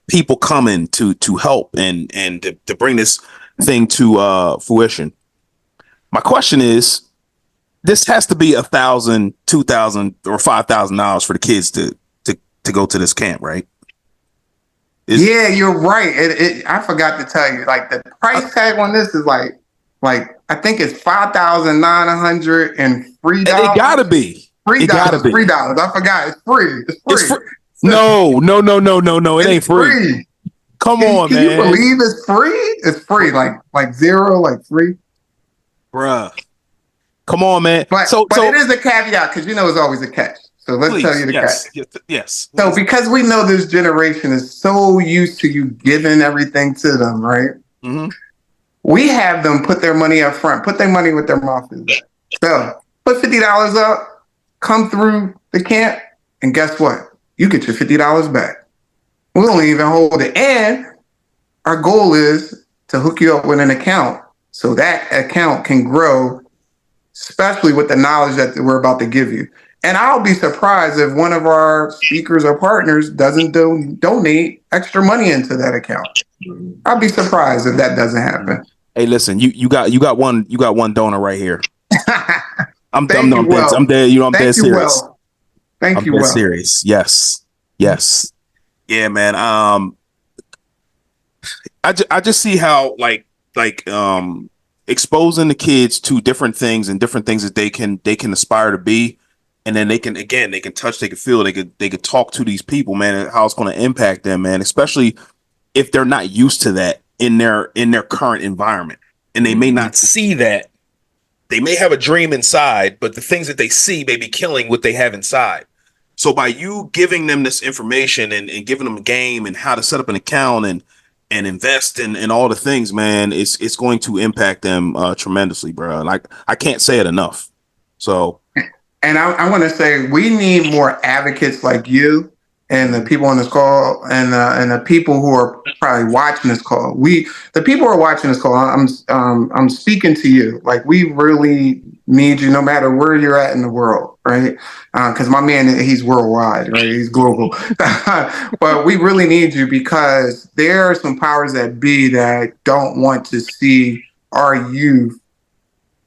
people coming to help and to bring this thing to fruition. My question is, this has to be $1,000, $2,000, or $5,000 for the kids to go to this camp, right? Yeah, you're right. I forgot to tell you, like the price tag on this is like I think it's $5,903. It gotta be. $3. $3. I forgot. It's free. It's free. No. It ain't free. Come on, can man. Can you believe it's free? It's free. Like zero, like free. Bruh. Come on, man. But it is a caveat because it's always a catch. So let's tell you the catch. Yes. So because we know this generation is so used to you giving everything to them, right? Mm-hmm. We have them put their money up front, put their money with their mouth is at. So put $50 up, come through the camp, and guess what? You get your $50 back. We don't even hold it. And our goal is to hook you up with an account so that account can grow, especially with the knowledge that we're about to give you. And I'll be surprised if one of our speakers or partners doesn't donate extra money into that account. I'll be surprised if that doesn't happen. Hey, listen, you got one donor right here. I'm dead serious. Thank you, Will. Serious. Yes. Yeah, man. I just see how exposing the kids to different things and different things that they can aspire to be, and then they can touch, they can feel, they could talk to these people, man, and how it's going to impact them, man, especially if they're not used to that in their current environment, and they may not see that. They may have a dream inside, but the things that they see may be killing what they have inside. So by you giving them this information and giving them a game and how to set up an account and invest in all the things, man, it's going to impact them tremendously, bro. Like I can't say it enough. So And I want to say we need more advocates like you and the people on this call and the people who are probably watching this call. The people who are watching this call, I'm speaking to you. Like we really need you no matter where you're at in the world, right? Because my man, he's worldwide, right? He's global. But we really need you because there are some powers that be that don't want to see our youth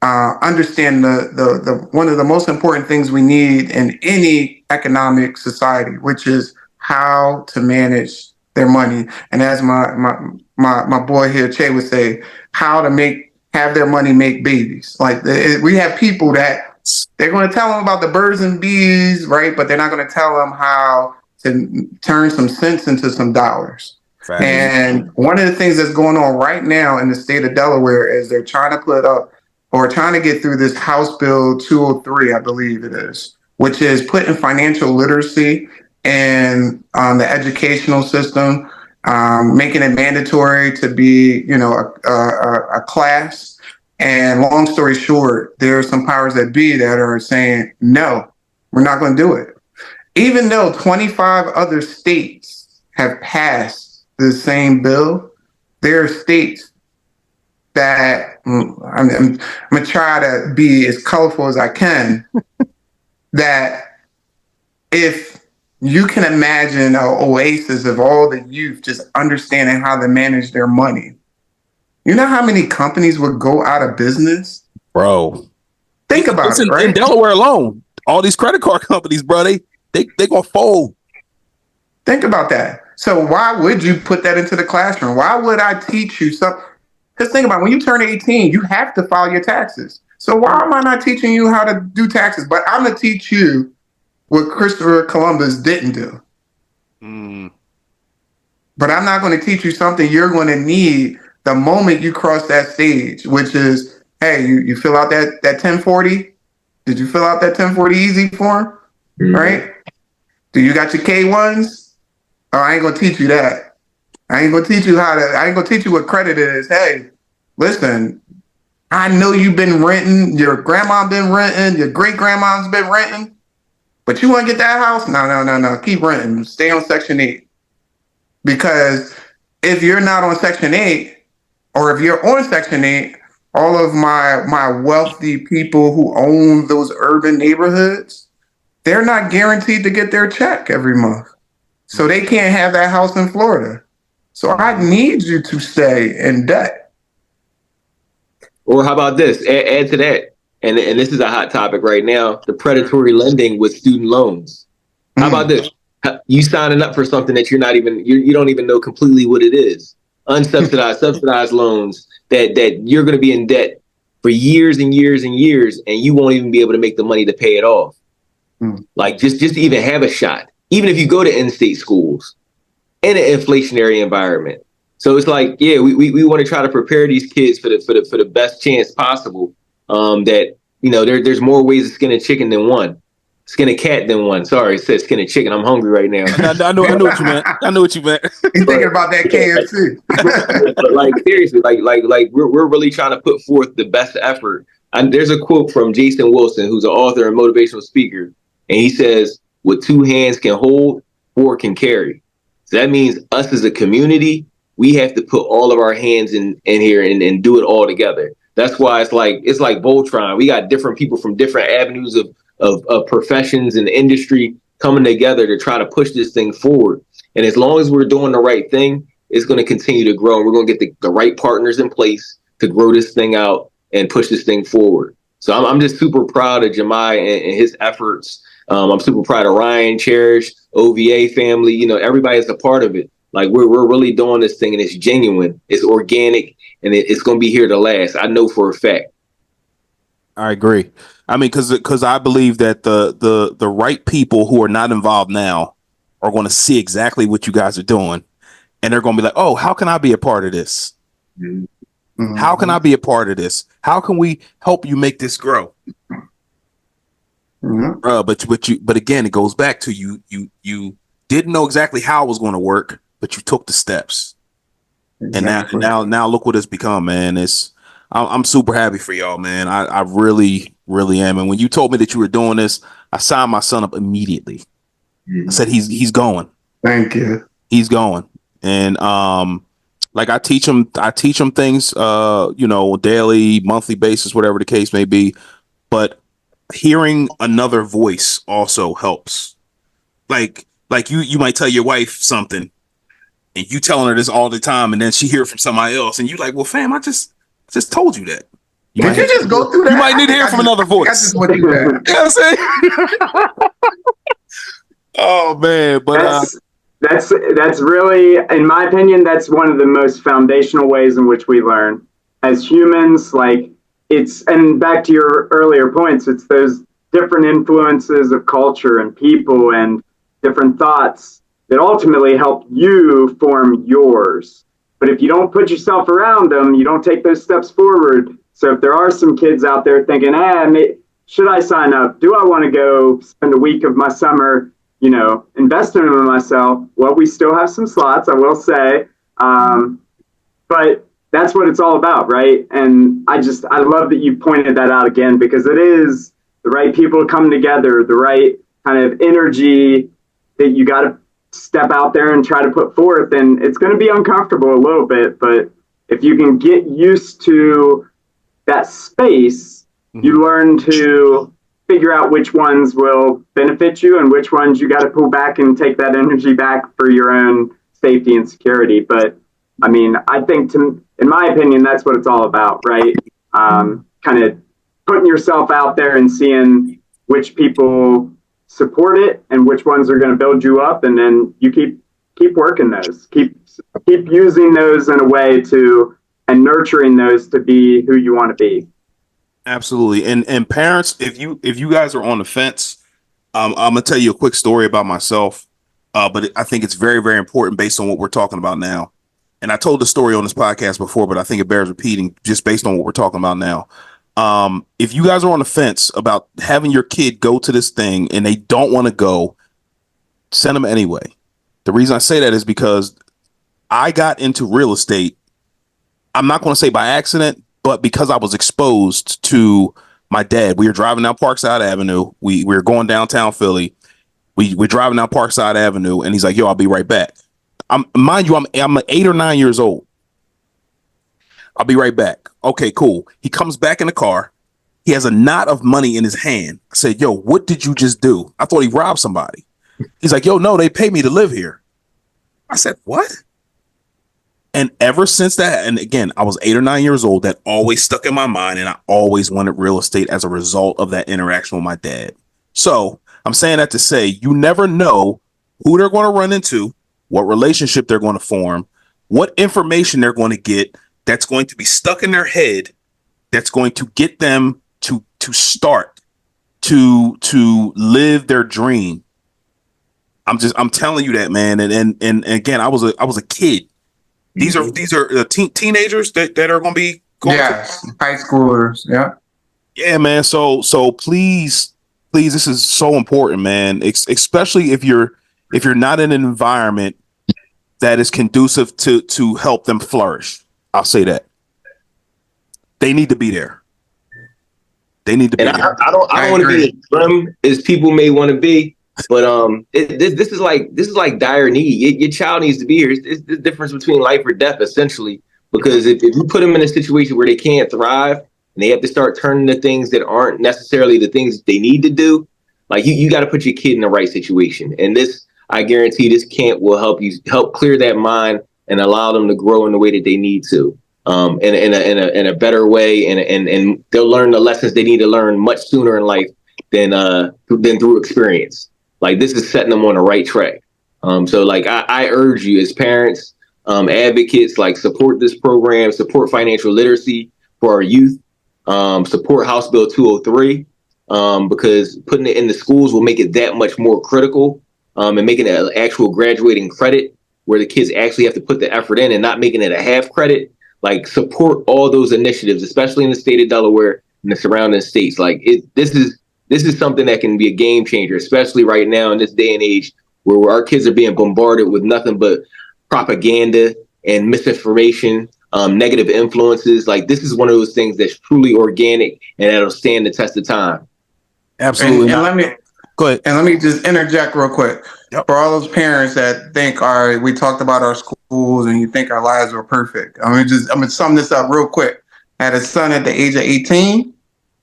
understand the one of the most important things we need in any economic society, which is how to manage their money. And as my boy here, Che, would say, how to have their money make babies. Like we have people that they're going to tell them about the birds and bees, right? But they're not going to tell them how to turn some cents into some dollars. Facts. And one of the things that's going on right now in the state of Delaware is they're trying to put up or trying to get through this House Bill 203, I believe it is, which is putting financial literacy in the educational system, making it mandatory to be, a class. And long story short, there are some powers that be that are saying, no, we're not going to do it. Even though 25 other states have passed the same bill, there are states that I'm going to try to be as colorful as I can, that if you can imagine an oasis of all the youth just understanding how to manage their money, you know how many companies would go out of business? Bro, Think about it, right? In Delaware alone, all these credit card companies, bro, they going to fold. Think about that. So why would you put that into the classroom? Why would I teach you something? Because think about it, when you turn 18, you have to file your taxes. So why am I not teaching you how to do taxes? But I'm going to teach you what Christopher Columbus didn't do. But I'm not going to teach you something you're going to need the moment you cross that stage, which is, hey, you fill out that 1040? Did you fill out that 1040 easy form? Right? Do you got your K1s? Oh, I ain't going to teach you that. I ain't gonna teach you what credit is. Hey, listen, I know you've been renting, your grandma been renting, your great grandma's been renting, but you want to get that house? No. Keep renting. Stay on Section 8. Because if you're not on Section 8, or if you're on Section 8, all of my wealthy people who own those urban neighborhoods, they're not guaranteed to get their check every month. So they can't have that house in Florida. So I need you to stay in debt. Or how about this? Add to that, and this is a hot topic right now, the predatory lending with student loans. How about this? You signing up for something that you don't even know completely what it is. Unsubsidized, subsidized loans that you're going to be in debt for years and years and years, and you won't even be able to make the money to pay it off. Like just to even have a shot, even if you go to in-state schools. In an inflationary environment. So it's like, yeah, we want to try to prepare these kids for the best chance possible. That, there's more ways to skin a chicken than one. Skin a cat than one. Sorry, it says skin a chicken. I'm hungry right now. I know what you meant. I know what you meant. You're thinking about that KFC. But like seriously, like we're really trying to put forth the best effort. And there's a quote from Jason Wilson, who's an author and motivational speaker, and he says, "What two hands can hold, four can carry." So that means us as a community, we have to put all of our hands in here and do it all together. That's why it's like Voltron. We got different people from different avenues of professions and industry coming together to try to push this thing forward. And as long as we're doing the right thing, it's going to continue to grow. And we're going to get the right partners in place to grow this thing out and push this thing forward. So I'm just super proud of Jamai and his efforts I'm super proud of Ryan, Cherish, OVA family. You know, everybody's a part of it. Like we're really doing this thing, and it's genuine, it's organic, and it's going to be here to last. I know for a fact. I agree. I mean, because I believe that the right people who are not involved now are going to see exactly what you guys are doing, and they're going to be like, "Oh, how can I be a part of this? Mm-hmm. How can I be a part of this? How can we help you make this grow?" Mm-hmm. But again, it goes back to you didn't know exactly how it was going to work, but you took the steps, Exactly. and now look what it's become, man. I'm super happy for y'all, man. I really, really am. And when you told me that you were doing this, I signed my son up immediately. I said he's going. Thank you. He's going. And like I teach him things daily, monthly basis, whatever the case may be. But hearing another voice also helps. Like you might tell your wife something and you telling her this all the time, and then she hear it from somebody else, and you like, well, fam, I just told you that. Did you just go through that? You might need to hear from another voice. That's what you had. You know what I'm saying? Oh man, but that's really, in my opinion, that's one of the most foundational ways in which we learn as humans. Like and back to your earlier points, it's those different influences of culture and people and different thoughts that ultimately help you form yours. But if you don't put yourself around them, you don't take those steps forward. So if there are some kids out there thinking, should I sign up? Do I want to go spend a week of my summer, investing in myself? Well, we still have some slots, I will say. But that's what it's all about, right? And I love that you pointed that out again, because it is the right people come together, the right kind of energy that you got to step out there and try to put forth. And it's going to be uncomfortable a little bit, but if you can get used to that space, you learn to figure out which ones will benefit you and which ones you got to pull back and take that energy back for your own safety and security. But I mean, I think in my opinion, that's what it's all about, right? Kind of putting yourself out there and seeing which people support it and which ones are going to build you up, and then you keep working those, keep using those in a way and nurturing those to be who you want to be. absolutely. And parents, if you guys are on the fence, I'm gonna tell you a quick story about myself, but I think it's very, very important based on what we're talking about now. And I told the story on this podcast before, but I think it bears repeating just based on what we're talking about now. If you guys are on the fence about having your kid go to this thing and they don't want to go, send them anyway. The reason I say that is because I got into real estate. I'm not going to say by accident, but because I was exposed to my dad. We were driving down Parkside Avenue. We were going downtown Philly. We're driving down Parkside Avenue, and he's like, "Yo, I'll be right back." Mind you, I'm 8 or 9 years old. I'll be right back. Okay, cool. He comes back in the car. He has a knot of money in his hand. I said, "Yo, what did you just do?" I thought he robbed somebody. He's like, "Yo, no, they pay me to live here." I said, "What?" And ever since that, and again, I was 8 or 9 years old, that always stuck in my mind, and I always wanted real estate as a result of that interaction with my dad. So I'm saying that to say, you never know who they're going to run into, what relationship they're going to form, what information they're going to get that's going to be stuck in their head, that's going to get them to start to live their dream. I'm telling you that, man. And again, I was a kid. These are teenagers that are going to be going high schoolers. Yeah, man. So please, this is so important, man. Especially if you're not in an environment that is conducive to help them flourish. I'll say that they need to be there. They need to be there. I don't want to be as grim as people may want to be, but this is like dire need. Your child needs to be here. It's the difference between life or death, essentially. Because if you put them in a situation where they can't thrive and they have to start turning to things that aren't necessarily the things they need to do, like you got to put your kid in the right situation. And this, I guarantee, this camp will help clear that mind and allow them to grow in the way that they need to, in a better way, and they'll learn the lessons they need to learn much sooner in life than through experience. Like, this is setting them on the right track. So like I urge you as parents, advocates, like, support this program, support financial literacy for our youth, support House Bill 203, because putting it in the schools will make it that much more critical, and making it an actual graduating credit where the kids actually have to put the effort in and not making it a half credit. Like, support all those initiatives, especially in the state of Delaware and the surrounding states. Like, this is something that can be a game changer, especially right now in this day and age where our kids are being bombarded with nothing but propaganda and misinformation, negative influences. Like, this is one of those things that's truly organic and that'll stand the test of time. Absolutely. And let me go ahead. And let me just interject real quick. Yep. For all those parents that think, all right, we talked about our schools and you think our lives were perfect. I'm gonna sum this up real quick. I had a son at the age of 18,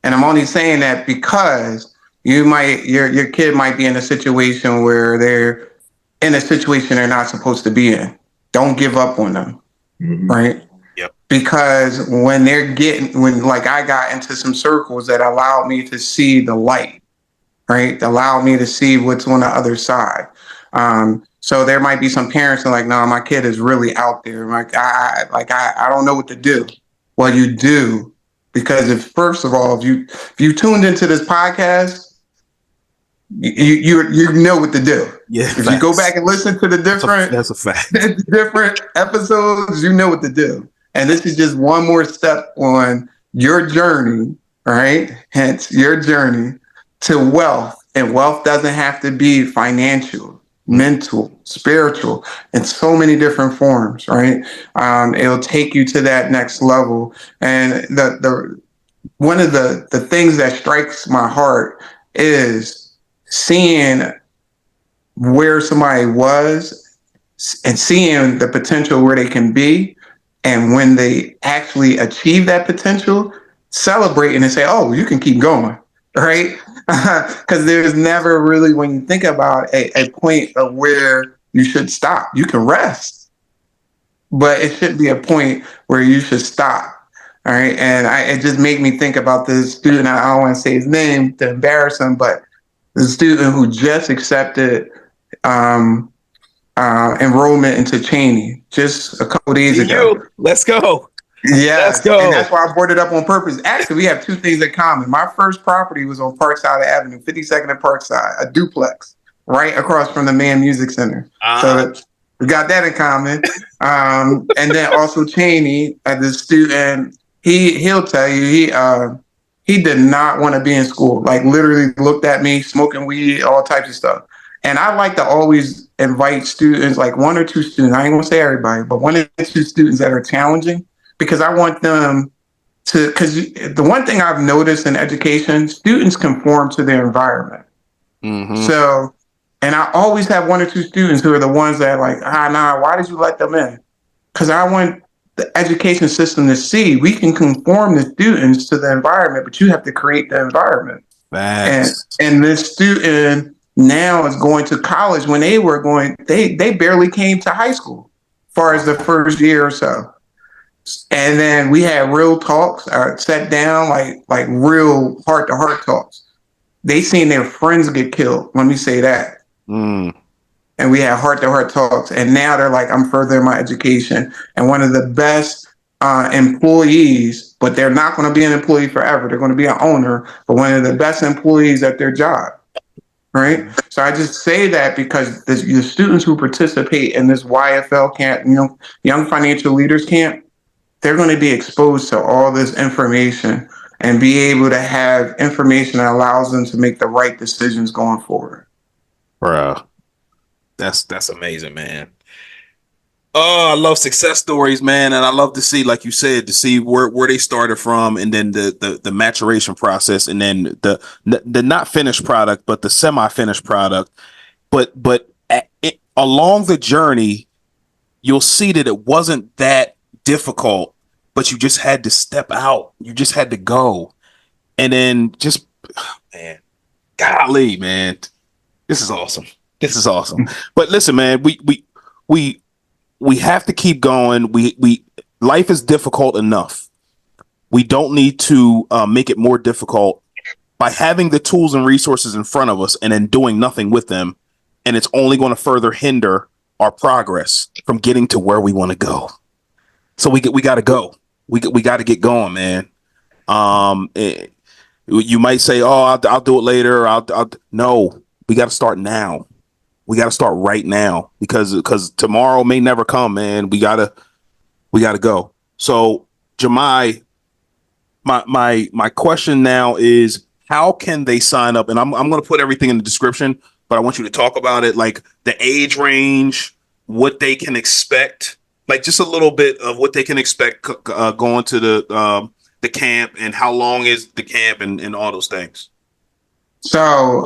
and I'm only saying that because your kid might be in a situation where they're in a situation they're not supposed to be in. Don't give up on them. Mm-hmm. Right? Yep. Because when like I got into some circles that allowed me to see the light, right? Allow me to see what's on the other side. So there might be some parents that are like, no, my kid is really out there. I don't know what to do. Well, you do, because first of all, if you tuned into this podcast, you know what to do. Yeah. If you go back and listen to the different that's a fact. different episodes, you know what to do. And this is just one more step on your journey, right? Hence your journey to wealth. And wealth doesn't have to be financial, mental, spiritual, in so many different forms, right? It'll take you to that next level. And the one of the things that strikes my heart is seeing where somebody was and seeing the potential where they can be. And when they actually achieve that potential, celebrating and say, oh, you can keep going, right? Because there's never really, when you think about a point of where you should stop, you can rest, but it should be a point where you should stop. All right. And it just made me think about this student. I don't want to say his name to embarrass him, but the student who just accepted enrollment into Cheney just a couple days ago. Let's go. Yes, let's go. And that's why I brought it up on purpose. Actually, we have two things in common. My first property was on Parkside Avenue, 52nd and Parkside, a duplex right across from the Man Music Center. So we got that in common. And then also Cheney, the student, he'll tell you he did not want to be in school. Like, literally looked at me smoking weed, all types of stuff. And I like to always invite students, like one or two students, I ain't gonna say everybody, but one or two students that are challenging, because I want them to, because the one thing I've noticed in education, students conform to their environment. Mm-hmm. So, and I always have one or two students who are the ones that are like, why did you let them in? Because I want the education system to see we can conform the students to the environment, but you have to create the environment. And this student now is going to college. When they were going, they barely came to high school, as far as the first year or so. And then we had real talks, sat down, like real heart-to-heart talks. They seen their friends get killed. Let me say that. And we had heart-to-heart talks. And now they're like, I'm furthering my education. And one of the best employees, but they're not going to be an employee forever. They're going to be an owner, but one of the best employees at their job. Right. So I just say that because the students who participate in this YFL camp, Young Financial Leaders Camp, they're going to be exposed to all this information and be able to have information that allows them to make the right decisions going forward. Bro, that's amazing, man. Oh, I love success stories, man. And I love to see, like you said, to see where they started from, and then the maturation process, and then the not finished product, but the semi-finished product. But along the journey, you'll see that it wasn't that difficult, but you just had to step out. You just had to go. And then just, man, golly, man, this is awesome. This is awesome. But listen, man, we have to keep going. Life is difficult enough. We don't need to make it more difficult by having the tools and resources in front of us and then doing nothing with them. And it's only going to further hinder our progress from getting to where we want to go. So we got to go. We got to get going, man. You might say, "Oh, I'll do it later." No, we got to start now. We got to start right now because tomorrow may never come, man. We gotta go. So, Jamai, my question now is, how can they sign up? And I'm going to put everything in the description, but I want you to talk about it, like the age range, what they can expect, like just a little bit of what they can expect going to the camp, and how long is the camp, and all those things. So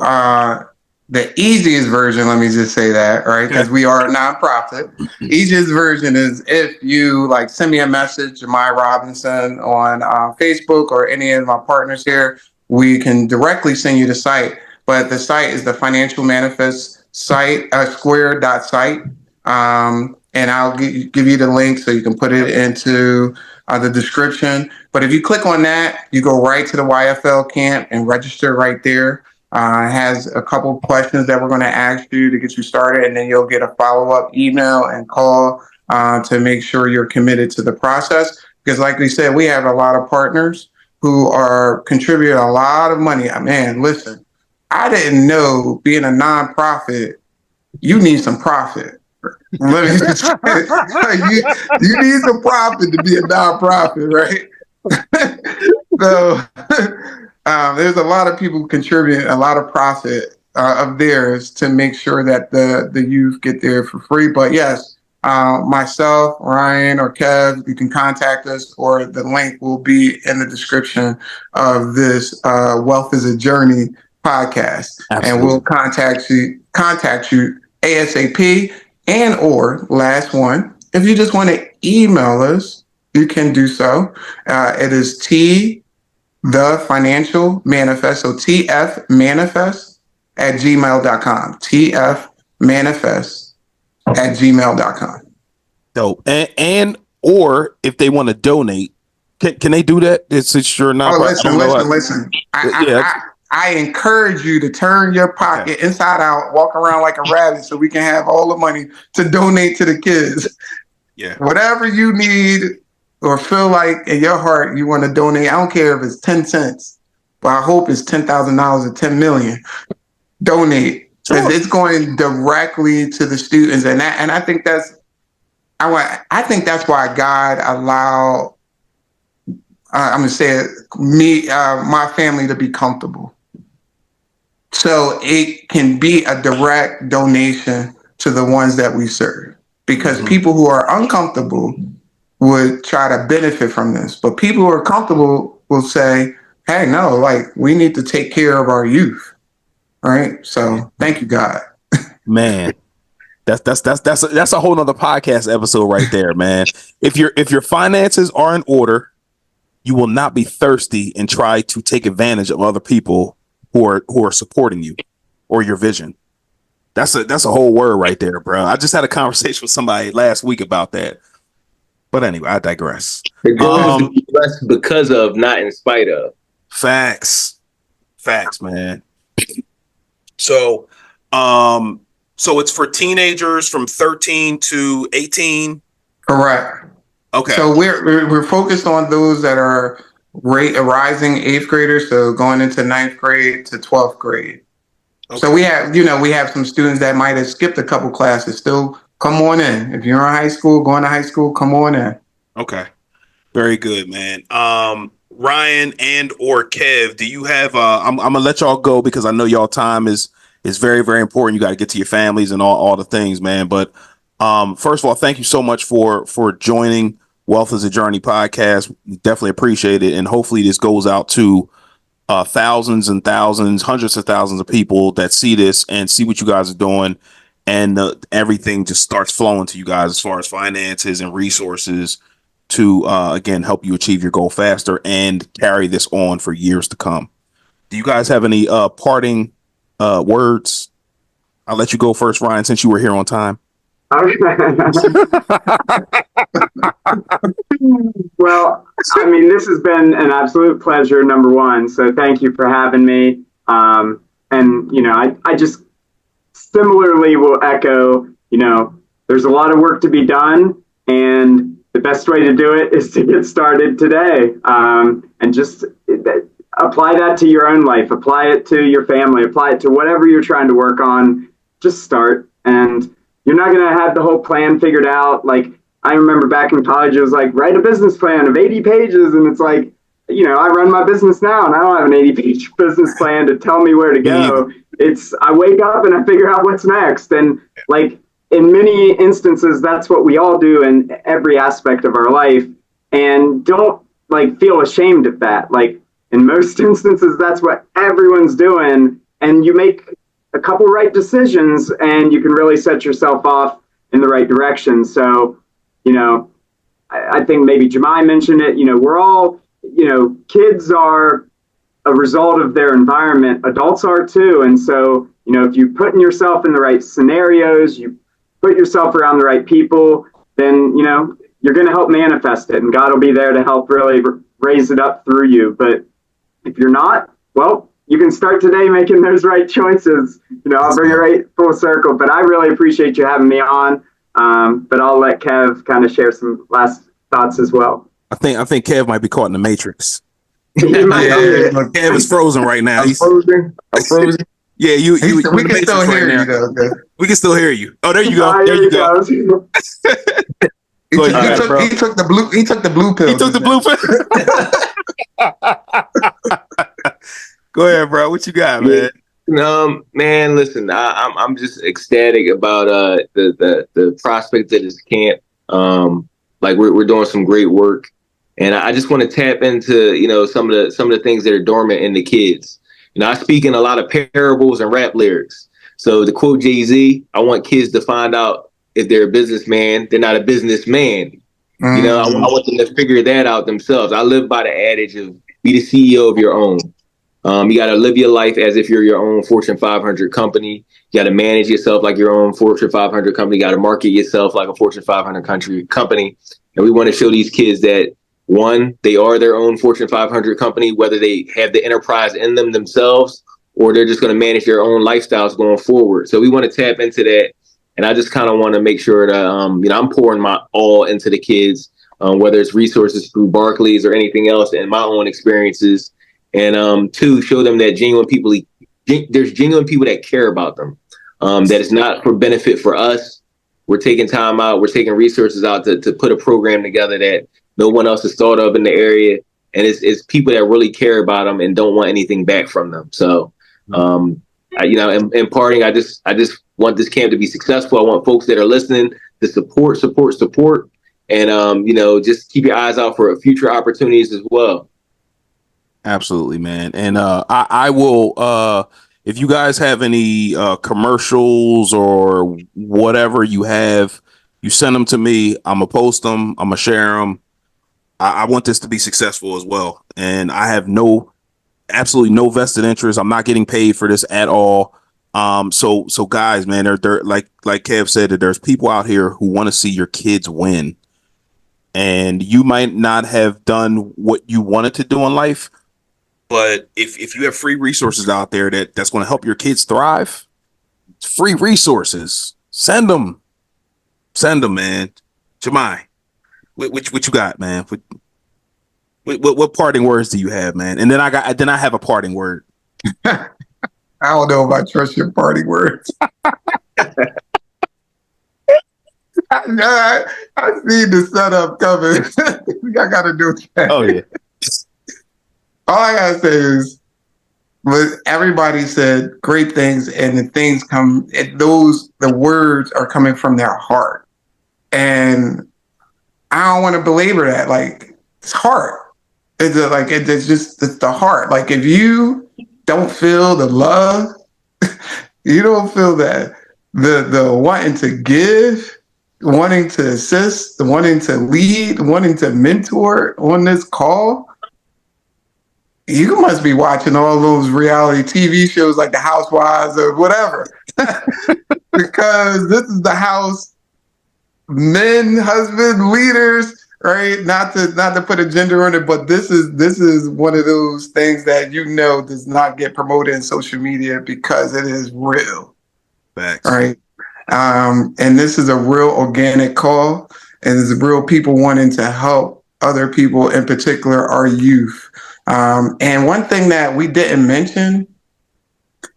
the easiest version, let me just say that, right? Because we are a nonprofit. Easiest version is if you like send me a message, Jamai Robinson, on Facebook or any of my partners here, we can directly send you the site. But the site is the Financial Manifest site, square.site. And I'll give you the link so you can put it into the description. But if you click on that, you go right to the YFL camp and register right there. It has a couple questions that we're going to ask you to get you started, and then you'll get a follow-up email and call to make sure you're committed to the process. Because like we said, we have a lot of partners who are contributing a lot of money. Man, listen, I didn't know being a nonprofit, you need some profit. Let me just say, you need some profit to be a nonprofit, right? So there's a lot of people contributing a lot of profit of theirs to make sure that the youth get there for free. But yes, myself, Ryan, or Kev, you can contact us, or the link will be in the description of this Wealth is a Journey podcast. Absolutely. And we'll contact you ASAP. And or last one, if you just want to email us, you can do so. It is the Financial Manifest, so TF Manifest at gmail.com. TF Manifest at gmail.com. Dope. And or if they want to donate, can they do that? It's sure not. Oh, listen. I encourage you to turn your pocket inside out, walk around like a rabbit, so we can have all the money to donate to the kids. Yeah. Whatever you need or feel like in your heart you want to donate. I don't care if it's 10 cents, but I hope it's $10,000 or 10 million. Donate, because it's going directly to the students, and I think that's why God allowed. I'm gonna say it, my family to be comfortable. So it can be a direct donation to the ones that we serve, because people who are uncomfortable would try to benefit from this. But people who are comfortable will say, hey, no, like, we need to take care of our youth. Right. So thank you, God. Man, that's a whole nother podcast episode right there, man. If your finances are in order, you will not be thirsty and try to take advantage of other people who are supporting you or your vision. That's a whole word right there, bro. I just had a conversation with somebody last week about that. But anyway, I digress. The goal is to be blessed because of, not in spite of. Facts, man. So it's for teenagers from 13 to 18. Correct. Okay. So we're focused on those that are rising 8th graders, so going into 9th grade to 12th grade. Okay. So we have some students that might have skipped a couple classes. Still, come on in. If you're in high school, going to high school, come on in. Okay. Very good, man. Ryan and or Kev, do you have I'm gonna let y'all go because I know y'all time is very, very important. You got to get to your families and all the things, man. But first of all, thank you so much for joining Wealth is a Journey podcast. We definitely appreciate it. And hopefully this goes out to thousands and thousands, hundreds of thousands of people that see this and see what you guys are doing. And everything just starts flowing to you guys as far as finances and resources to, again, help you achieve your goal faster and carry this on for years to come. Do you guys have any parting words? I'll let you go first, Ryan, since you were here on time. Well, I mean, this has been an absolute pleasure, number one. So thank you for having me. And, I just similarly will echo, there's a lot of work to be done. And the best way to do it is to get started today. And just apply that to your own life, apply it to your family, apply it to whatever you're trying to work on. Just start. And you're not going to have the whole plan figured out. Like, I remember back in college, it was like, write a business plan of 80 pages. And it's like, I run my business now and I don't have an 80-page business plan to tell me where to go. I wake up and I figure out what's next. And like, in many instances, that's what we all do in every aspect of our life. And don't like feel ashamed of that. Like, in most instances, that's what everyone's doing. And you make a couple right decisions and you can really set yourself off in the right direction. So, I think maybe Jamai mentioned it, we're all, kids are a result of their environment. Adults are too. And so, if you put yourself in the right scenarios, you put yourself around the right people, then, you're going to help manifest it and God will be there to help really raise it up through you. But if you're not, well, you can start today making those right choices. I'll bring it right full circle, but I really appreciate you having me on. But I'll let Kev kind of share some last thoughts as well. I think Kev might be caught in the Matrix. Kev is frozen right now. I'm frozen. Yeah, we can still hear you though. Okay. We can still hear you. Oh, there you go. There you go. He took the blue pill. He took the blue pill. Go ahead, bro. What you got, man? Man, listen, I'm just ecstatic about the prospect of this camp. Like we're doing some great work, and I just want to tap into some of the things that are dormant in the kids. I speak in a lot of parables and rap lyrics. So to quote Jay-Z, I want kids to find out if they're a businessman, they're not a businessman. I want them to figure that out themselves. I live by the adage of be the CEO of your own. You got to live your life as if you're your own Fortune 500 company. You got to manage yourself like your own Fortune 500 company. You got to market yourself like a Fortune 500 company. And we want to show these kids that, one, they are their own Fortune 500 company, whether they have the enterprise in them themselves or they're just going to manage their own lifestyles going forward. So we want to tap into that. And I just kind of want to make sure that, I'm pouring my all into the kids, whether it's resources through Barclays or anything else and my own experiences. And two, show them that there's genuine people that care about them, that it's not for benefit for us. We're taking time out. We're taking resources out to put a program together that no one else has thought of in the area. And it's people that really care about them and don't want anything back from them. So, in parting, I just want this camp to be successful. I want folks that are listening to support. And, just keep your eyes out for future opportunities as well. Absolutely, man. And I will, if you guys have any commercials or whatever you have, you send them to me. I'm going to post them. I'm going to share them. I want this to be successful as well. And I have absolutely no vested interest. I'm not getting paid for this at all. So guys, man, they're like Kev said, that there's people out here who want to see your kids win. And you might not have done what you wanted to do in life, but if you have free resources out there that's going to help your kids thrive, free resources, send them, man. Jamai, what you got, man? What parting words do you have, man? And then I have a parting word. I don't know if I trust your parting words. I see the setup coming. I got to do that. Oh yeah. All I gotta say is, everybody said great things, and the words are coming from their heart, and I don't want to belabor that. Like, it's heart. It's the heart. Like, if you don't feel the love, you don't feel that the wanting to give, wanting to assist, wanting to lead, wanting to mentor on this call. You must be watching all those reality TV shows like The Housewives or whatever, because this is the house men, husband, leaders, right? Not to put a gender on it, but this is one of those things that does not get promoted in social media because it is real. Facts. Right. And this is a real organic call, and it's real people wanting to help other people, in particular our youth. And one thing that we didn't mention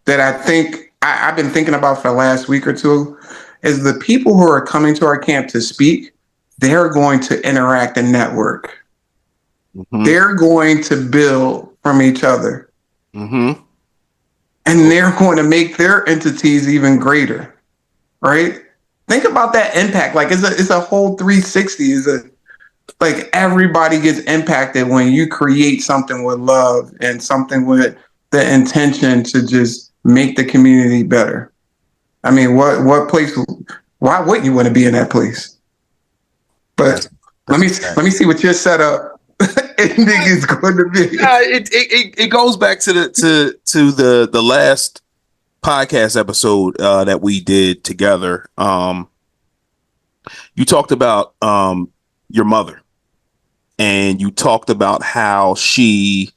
that I think I've been thinking about for the last week or two is the people who are coming to our camp to speak, they're going to interact and network. Mm-hmm. They're going to build from each other. Mm-hmm. And they're going to make their entities even greater. Right? Think about that impact. Like it's a whole 360. Like everybody gets impacted when you create something with love and something with the intention to just make the community better. I mean, what place? Why wouldn't you want to be in that place? But let me see what your setup ending is going to be. Yeah, it goes back to the last podcast episode that we did together. You talked about your mother, and you talked about how she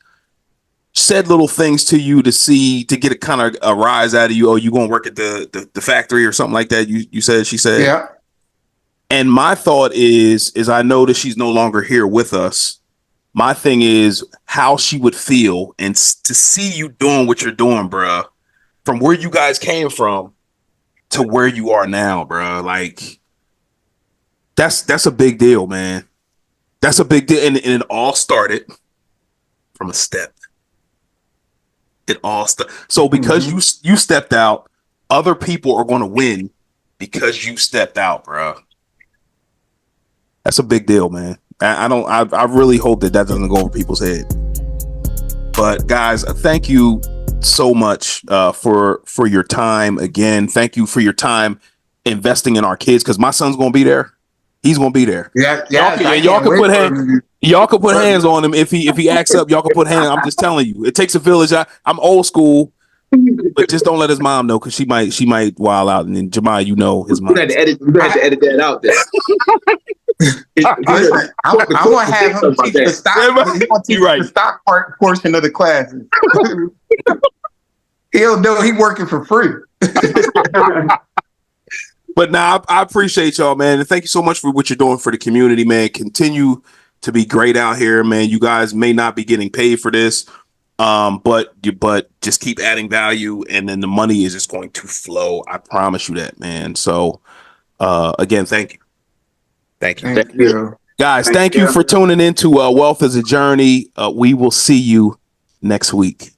said little things to you to get a kind of a rise out of you. Oh, you gonna work at the factory or something like that. She said. Yeah. And my thought is I know that she's no longer here with us. My thing is how she would feel and to see you doing what you're doing, bruh, from where you guys came from to where you are now, bruh. Like that's a big deal, man. That's a big deal. And it all started from a step. So because you stepped out, other people are going to win because you stepped out, bro. That's a big deal, man. I really hope that doesn't go over people's head. But guys, thank you so much for your time again. Thank you for your time investing in our kids, because my son's going to be there. He's going to be there. Yeah. Y'all can put hands on him if he acts up. Y'all can put hands. I'm just telling you, it takes a village. I'm old school, but just don't let his mom know, because she might wild out. And then Jamai, his mom. You had to edit that out there. I'm gonna have him teach the stock. He's gonna teach the stock portion of the classes. He'll know he's working for free. But now I appreciate y'all, man, and thank you so much for what you're doing for the community, man. Continue to be great out here, man. You guys may not be getting paid for this, but just keep adding value, and then the money is just going to flow. I promise you that, man. So, again, thank you. Thank you. Guys, thank you for tuning into Wealth is a Journey. We will see you next week.